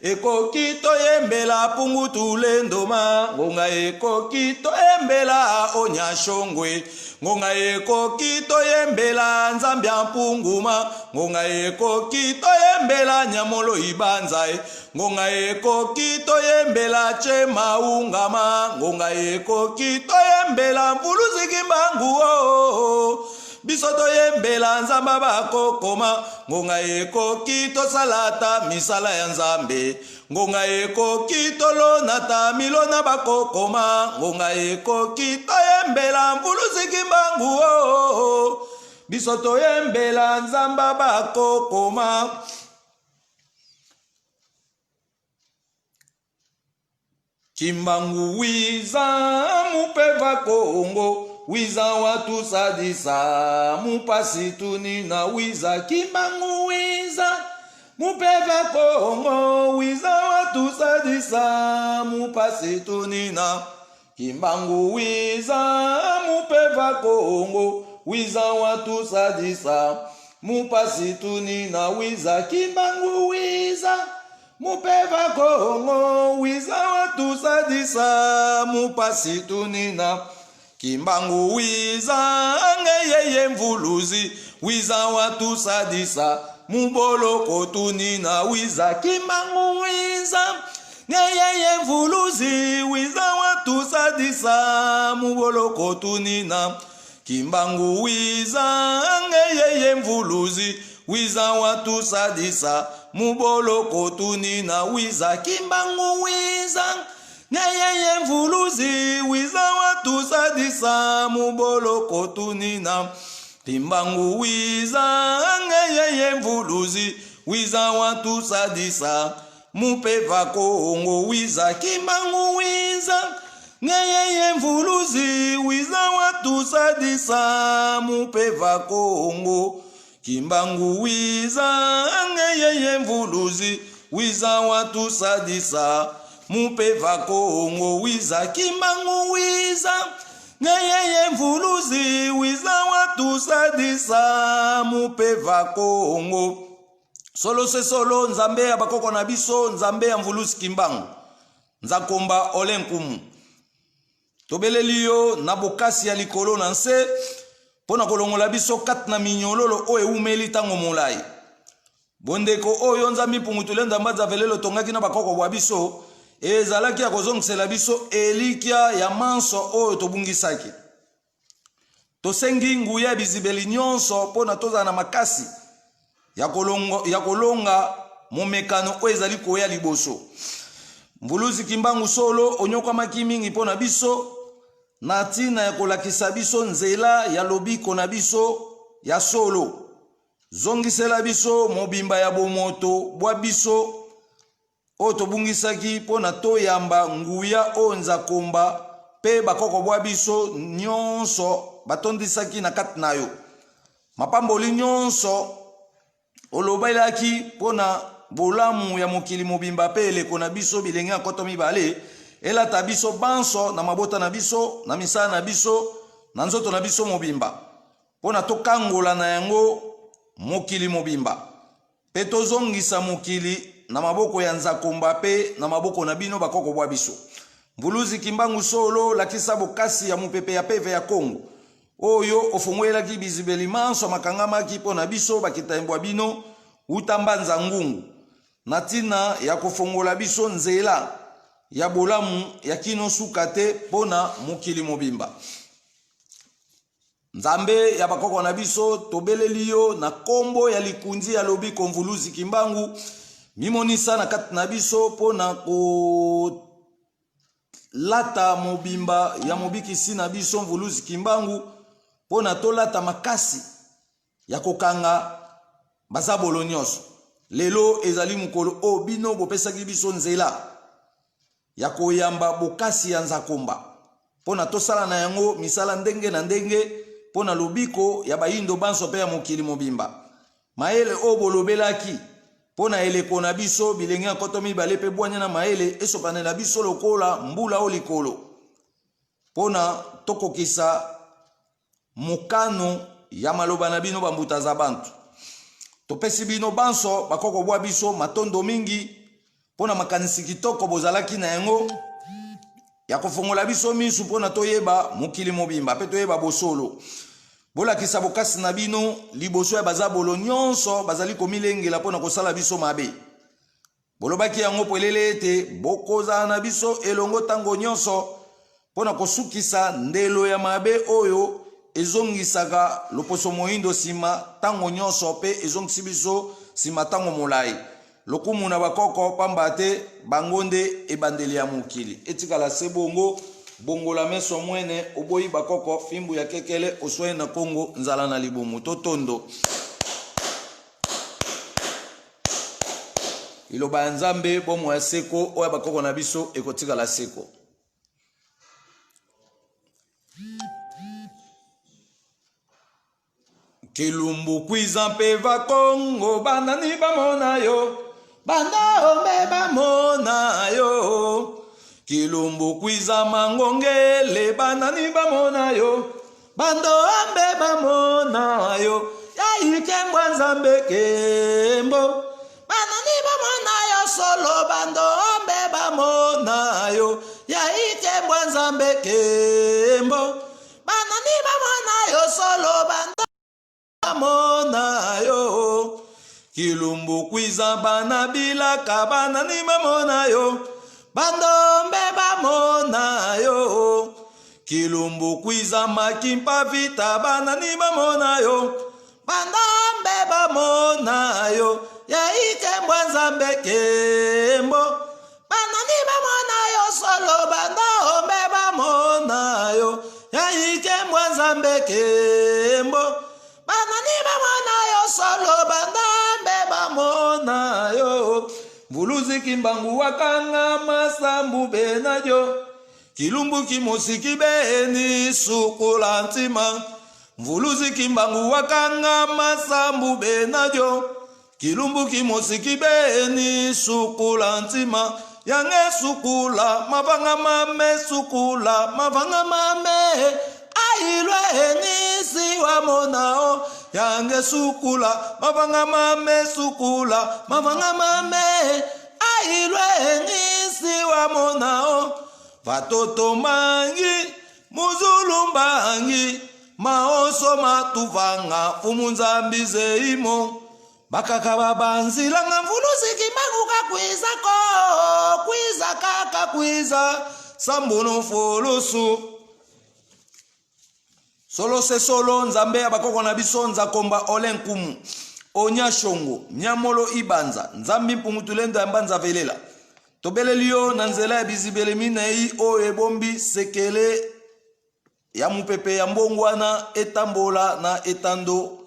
ekoki toyembela pungutu lendoma, ngonga ekoki toyembela onyashongwe, ngonga ekoki toyembela nzambia mpunguma, ngonga ekoki toyembela nyamolo ibanzae, ngonga ekoki toyembela chema ungama, ngonga ekoki toyembela mvuluzi kimbangu oh. Biso toyembela nzamba bakokoma, ngonga ekoki tosalata misala ya Nzambe, ngonga ekoki tolonata milona bakokoma, ngonga ekoki toyembela mvuluzi kimbangu oh. Biso toyembela nzamba bakokoma. Kimbangu wiza mupeva Kongo, wiza watu sadisa mupasi tunina wiza. Kimbangu wiza mupeva Kongo, wiza watu sadisa mupasi tunina. Kimbangu wiza mupeva Kongo, wiza watu sadisa mupasi tunina wiza. Kimbangu wiza mupeva Kongo, wiza watu sadisa mupasi tunina. Kimbangu wiza ngeyeye mvuluzi, wiza watu sadisa muboloko tunina wiza. Kimbangu wiza ngeyeye mvuluzi, wiza watu sadisa muboloko tunina. Kimbangu wiza ngeyeye mvuluzi, wiza watu sadisa muboloko tunina wiza. Kimbangu wiza ngeyeye mvuluzi, wiza watu sadisa muboloko tunina. Kimbangu wiza ngeyeye mvuluzi, wiza watu sadisa mupeva Kongo wiza. Kimbangu wiza ngeyeye mvuluzi, wiza watu sadisa mupeva Kongo. Kimbangu wiza ngeyeye mvuluzi, wiza watu sadisa mupeva Kongo wiza. Kimbangu wiza ngeyeye mvuluzi, wiza watu sadisa mupeva Kongo. Solo se solo Nzambe ya bakoko na biso, Nzambe ya mvuluzi Kimbangu Nzakomba olenkumu. Tobeleliyo na bokasi ya likolo na nse pona kolongola biso kat na minyololo oyo eumeli tango molai. Bondeko oyo Nzambe pungutule Nzambe azavelelo tongaki na bakoko bwa biso ezalaki ya kozongisela biso elikia ya manso oyo tobungisaki. Tosengi nguya bizibeli nyonso pona tozala na makasi ya kolonga momekano oyo ezali koya liboso. Mvuluzi Kimbangu solo onyokwamaki mingi pona biso na tina ya kolakisa biso nzela ya lobiko na biso ya solo. Zongisela biso mobimba ya bomoto bwa biso oyo tobungisaki pona toyamba nguya oyo Nzakomba pe bakoko bwa biso nyonso batondisaki na kati na yo. Mapamboli nyonso olobelaki pona bolamu ya mokili mobimba pe eleko na biso bilenge ya koto mibale elata biso banso na mabota na biso na misala na biso na nzoto na biso mobimba pona tokangola na yango mokili mobimba pe tozongisa mokili na maboko ya Nzakomba pe na maboko na bino bakoko bwa biso. Mvuluzi Kimbangu solo lakisa bokasi ya mupepe ya peve ya Kongo oyo ofungwelaki bizibeli manso makangamaki mpo na biso bakitambwa bino utamba nzangungu na ntina ya kofongola biso nzela ya bolamu ya kino suka te mpo na mokili mobimba. Nzambe ya bakoko na biso tobeleli yo na kombo ya likundi ya lobi Konvuluzi Kimbangu mimonisa na kati na biso mpo na lata mobimba ya mobikisi na biso Mvuluzi Kimbangu mpo na tolata makasi ya kokanga baza bolo nyonso. Lelo ezali mokolo o bino bopesaki biso nzela ya koyamba bokasi ya Nzakomba mpo na tosala na yango misala ndenge na ndenge mpo na lobiko ya bayindo banso mpe ya mokili mobimba. Maele o bolobelaki mpo na eleko na biso bilenge ya koto mibale mpe bwanya na maele esopanela biso lokola mbula o likolo mpo na tokokisa mokano ya maloba na bino bambuta za bantu. Topesi bino banso bakoko bwa biso matondo mingi mpo na makanisi kitoko bozalaki na yango ya kofongola biso misu mpo na toyeba mokili mobimba mpe toyeba bosolo. Bolakisa bokasi na bino liboso ya baza bolo nyonso bazali komilengela mpo na kosala biso mabe. Bolobaki yango polele ete bokozala na biso elongo tango nyonso mpo na kosukisa ndelo ya mabe oyo ezongisaka loposo moindo sima tango nyonso mpe ezongisi biso sima tango molai. Lokumu na bakoko pamba te bangonde ebandeli ya mokili. Etikala se bongo bongola meso mwene oboyi bakoko fimbu ya kekele oswe na Kongo nzala na libumu totondo. Iloba ya Nzambe bomo ya seko oya bakoko na biso ekotikala seko. Kilumbu kwiza mpe va Kongo banani bamona yo banda ombe bamona yo. Kilumbu kwiza mangongele banani bamona yo bando ombe bamona yo. Ya ikembwa Nzambe kembo banani bamona yo solo bando ombe bamona yo. Ya ikembwa Nzambe kembo banani bamona yo solo bando bamona yo. Kilumbu kwiza bana bilaka banani bamona yo bandombe bamona yo. Kilumbu kwiza makimpa vita banani bamona yo bandombe bamona yo. Ya ikembwa Nzambe kembo banani bamona yo solo bandombe bamona yo. Ya ikembwa Nzambe kembo banani bamona yo solo bandombe bamona yo. Mvuluzi Kimbangu wakanga masambu benajo kilumbu kimosiki beni sukula ntima. Mvuluzi Kimbangu wakanga masambu benajo kilumbu kimosiki beni sukula ntima. Yange sukula mavanga mame sukula mavanga mame ailwe nisi wa monao. Yange sukula mavanga mame sukula mavanga mame ailwe nisi wa monao. Vatoto mangi muzulu mbangi maoso matuvanga fumu Nzambi zeimo bakaka babanzilanga. Mvuluzi Kimbangu kakwiza ko kwiza kaka kwiza sambono folosu solo se solo. Nzambe ya bakoko na biso Nzakomba olenkumu onyashongo nyamolo ibanza Nzambi mpungutulendo ya mbanza velela tobeleli yo na nzela ya bizibele minei o ebombi sekele ya mupepe ya mbongwana etambola na etando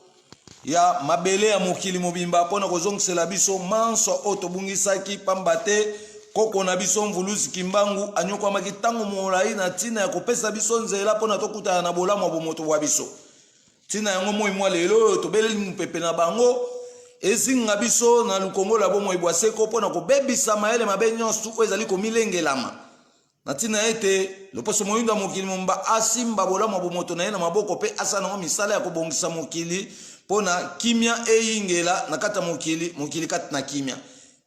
ya mabele ya mokili mobimba pona kozongisela biso manso o tobungisaki pamba te koko na biso Mvuluzi Kimbangu anyokwamaki tango molai na ntina ya kopesa biso nzela pona tokutana na bolamu ya bomoto bwa biso. Ntina yango moi mwa lelo tobeleli mupepe na bango ezinga biso na lukongola bomo ebwa seko pona kobebisa maele mabe nyonso oyo ezali komilengelama na ntina ete loposo moyindo ya mokili momba asimba bolamu ya bomoto na ye na maboko mpe asala nango misala ya kobongisa mokili pona kimia eyingela na kati ya mokili kati na kimia.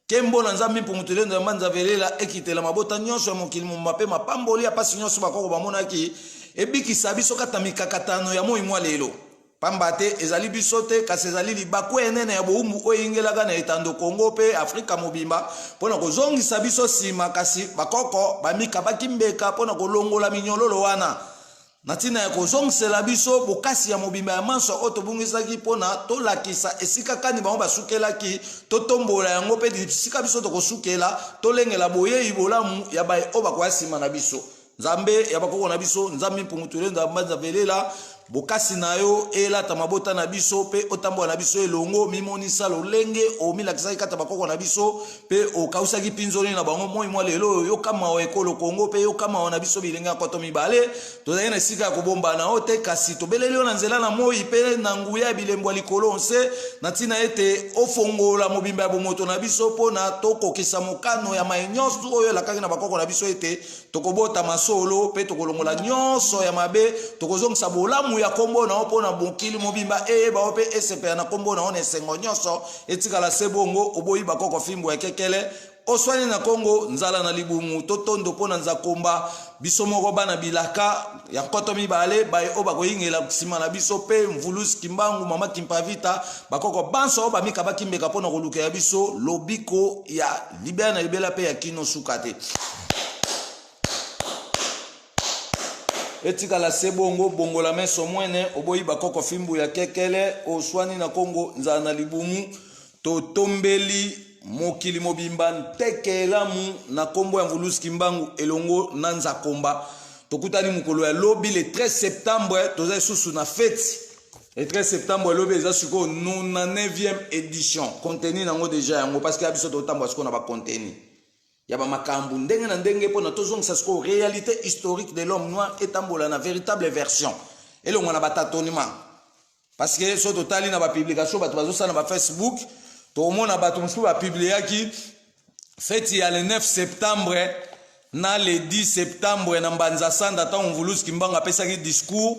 Kembo na Nzambi mpungutulendo ya mbanza velela ekitela mabota nyonso ya mokili momba mpe mapamboli ya pasi nyonso bakoko bamonaki ebikisa biso kata mikakatano ya moi mwa lelo pamba te ezali biso te kasi ezali libaku enene ya bowumbu oyo eyingelaka na etando Congo mpe Afrika mobimba mpona kozongisa biso nsima kasi bakoko bamikabaki mbeka mpona kolongola minyololo wana na ntina ya kozongisela biso bokasi ya mobimba ya manso oyo tobungisaki mpona tolakisa esika kani bango basukelaki totombola yango mpe esika biso tokosukela tolengela boyei bolamu ya baye oyo bakoya nsima na biso nzambe ya bakoko na biso nzambe mpungutule nzambe velela bokasi na yo elata mabota na biso pe otambola na biso elongo mimonisa lolenge omilakisaki kata bakoko na biso pe okausaki pinzoli na bango moi mwa lelo yokama wa ekolo Kongo pe yokama na biso bilenge ya koto mibale tozali na esika ya kobombana o te kasi tobeleli yo na nzela na moi pe na nguya ya bilembo ya likolo onse na ntina ete ofongola mobimba ya bomoto na biso mpona tokokisa mokano ya mai nyonso oyo elakaki na bakoko na biso ete tokobota masolo pe tokolongola nyonso ya mabe tokozongisa bolamu ya kombo na opona bokili mobimba eyeba ope esepela na kombo na one esengo nyonso etikala se bongo oboyi bakoko fimbo ya kekele oswani na Kongo nzala na libumu totondo pona nzakomba biso moko bana bilaka ya koto mibale baye o bakoyingela nsima na biso pe mvulusi kimbangu mama kimpavita bakoko banso o bamika bakimbeka pona koluka ya biso lobiko ya libela na libela pe ya kino sukate etikala se bongo bongola meso mwene oboyi bakoko fimbu ya kekele oswani na Kongo nzala na libumu totombeli mokili mobimba ntekelamu na kombo ya mvulusi kimbangu elongo na nzakomba tokutani mukolo ya lobi le 13 septembre tozali susu na fete le 13 septembre lobi eza siko 99e édition contenu nango déjà yango parce que ya biso totambo siko na ba contenu ya ba makambu ndenge na ndenge pona tozongisa siko réalité historique de l'homme noir etambola na véritable version elongo na batatonnement parce que so totali na ba publication bato bazosala na ba Facebook tomona bato mosusu bapubliaki feti ya le 9 septembre na le 10 septembre na mbanza sanda ntango mvulusi kimbangu apesaki discours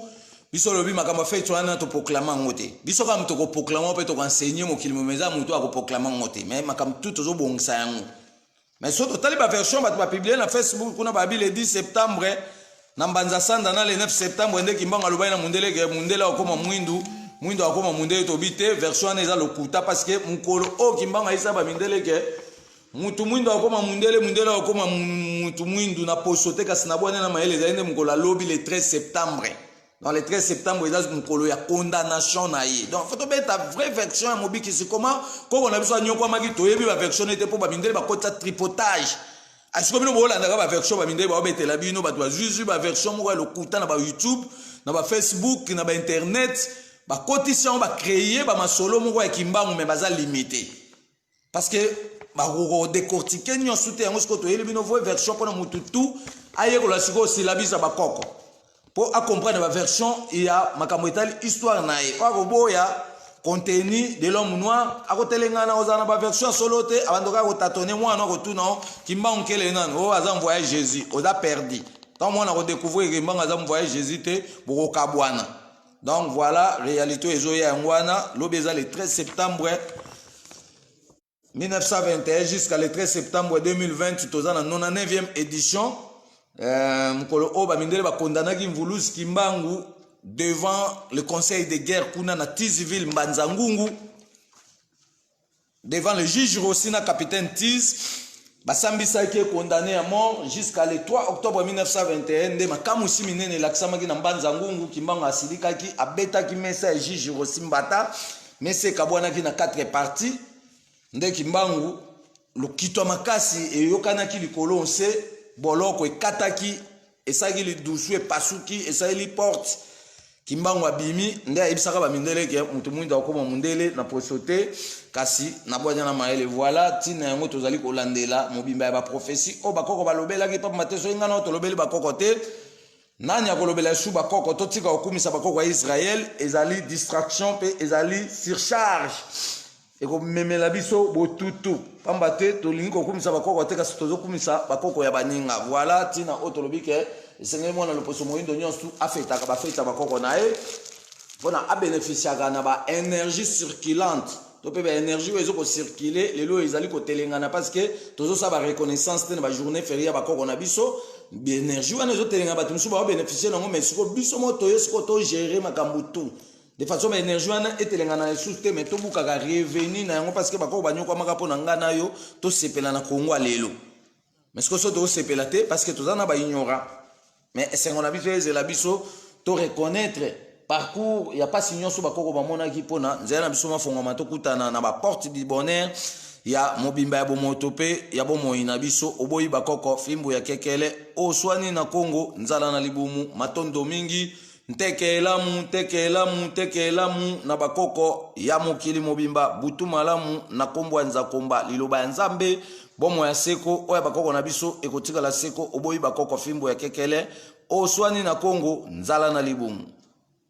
biso lobi makambo feti wana toproklama yango te biso kaka tokoproklama mpe tokoensegne mokili momeza moto akoproklama yango te mais makambo tu tozobongisa yango mais so totali baversion bato bapiblie na Facebook kuna babi le 10 septembre na mbanza sanda na le 9 septembre nde kimbangu alobai na mundele ke mundele akoma mwindu mwindo akoma mundele tobite version wana eza lokuta parce que mukolo o kimbangu aisa ba mindele ke mutu mwindo akoma mundele mundele akoma mutu mwindu na poso te kasi na bwana na mayele ezali mukolo lobi le 13 septembre dans le 13 septembre eza mukolo ya condamnation na ye donc faut tobeta vraie version ya mobiki c'est comment koko na biso nyoko maki toyebi ba version ete po ba mindele ba kota tripotage asiko bino bolandaka ba version ba mindele ba betela bino ba juju ba version moko lokuta na ba YouTube na ba Facebook na ba internet ba cotisation ba créer ba masolo moko ya kimbangu mais baza limité parce que ba décortiquer nyonso te yango siko toyeli bino vraie version pona mututu aye ko la siko silabisa ba koko pour à comprendre la version il y a makambo etali histoire na ye kwa boya contenu de l'homme noir akotelengana ozana ba version solo te abandoka ko tatonner mwana ko tuna kimbangu kele nani o azam voyage Jésus oza perdu tant mwana ko découvrir kimbangu azam voyage Jésus te boko kabwana. Donc voilà, réalité ezoya ngwana lobeza le 13 septembre 1921 jusqu'à le 13 septembre 2020 toza na 99e édition mukolo o ba mindele ba kondanaki mvulusi kimbangu devant le conseil de guerre kuna na Tiziville Mbanza Ngungu devant le juge Rosina capitaine Tiz basambisaki condamné à mort jusqu'à le 3 octobre 1921 nde makamu siminene laksamaki na Mbanza Ngungu kimbangu asilikaki abetaki mesa ya juge Rosimbata mesa kabwanaki na 4 parties nde kimbangu lokitwa makasi eyokanaki likolo onse boloko ekataki esaki lidusu epasuki esali porte kimbangu abimi nde ayebisaka bamindele ke mutu mwinda akoma mundele na posote kasi na bwanya na maele voilà tina yango tozali kolandela mobimba ya baprofesi o bakoko balobelaki papa mateso ingana tolobeli bakoko te nani akolobela su bakoko totika okumisa bakoko ya Israël ezali distraction pe ezali surcharge ekomemela biso botutu pamba te tolingi kokumisa bakoko te kasi tozokumisa bakoko ya baninga voilà tina otolobi ke esengeli mwana loposo moyindo nyonso afetaka bafeta bakoko na ye mpona abénéficiaka na ba énergie circulante to mpe ba énergie oyo ezokocircule lelo ezali kotelengana parce que tozosala ba reconnaissance te na ba journée férié ya bakoko na biso énergie wana ezotelenga bato mosusu bao bénéficier nango mais siko biso moto yo siko to gérer makambo tout de façon ba énergie wana etelenga na lisusu te mais tobukaka revenu na yango parce que bakoko banyokwamaka mpo na nga na yo tosepela na kongo lelo mais siko so tosepela te parce que toza na baignorant mais esengo na biso ezela biso to reconnaître parcours ya pasi nyonso bakoko bamonaki mpona nzela na biso mafongama tokutana na baporte du bonheur ya mobimba ya bomoto mpe ya bomoi na biso oboyi bakoko fimbu ya kekele oswani na kongo nzala na libumu matondo mingi nteke elamu na bakoko ya mokili mobimba butu malamu na kombo ya nzakomba liloba ya nzambe bomo ya seko oya bakoko na biso ekotikala seko oboyi bakoko fimbu ya kekele oswani na kongo nzala na libumu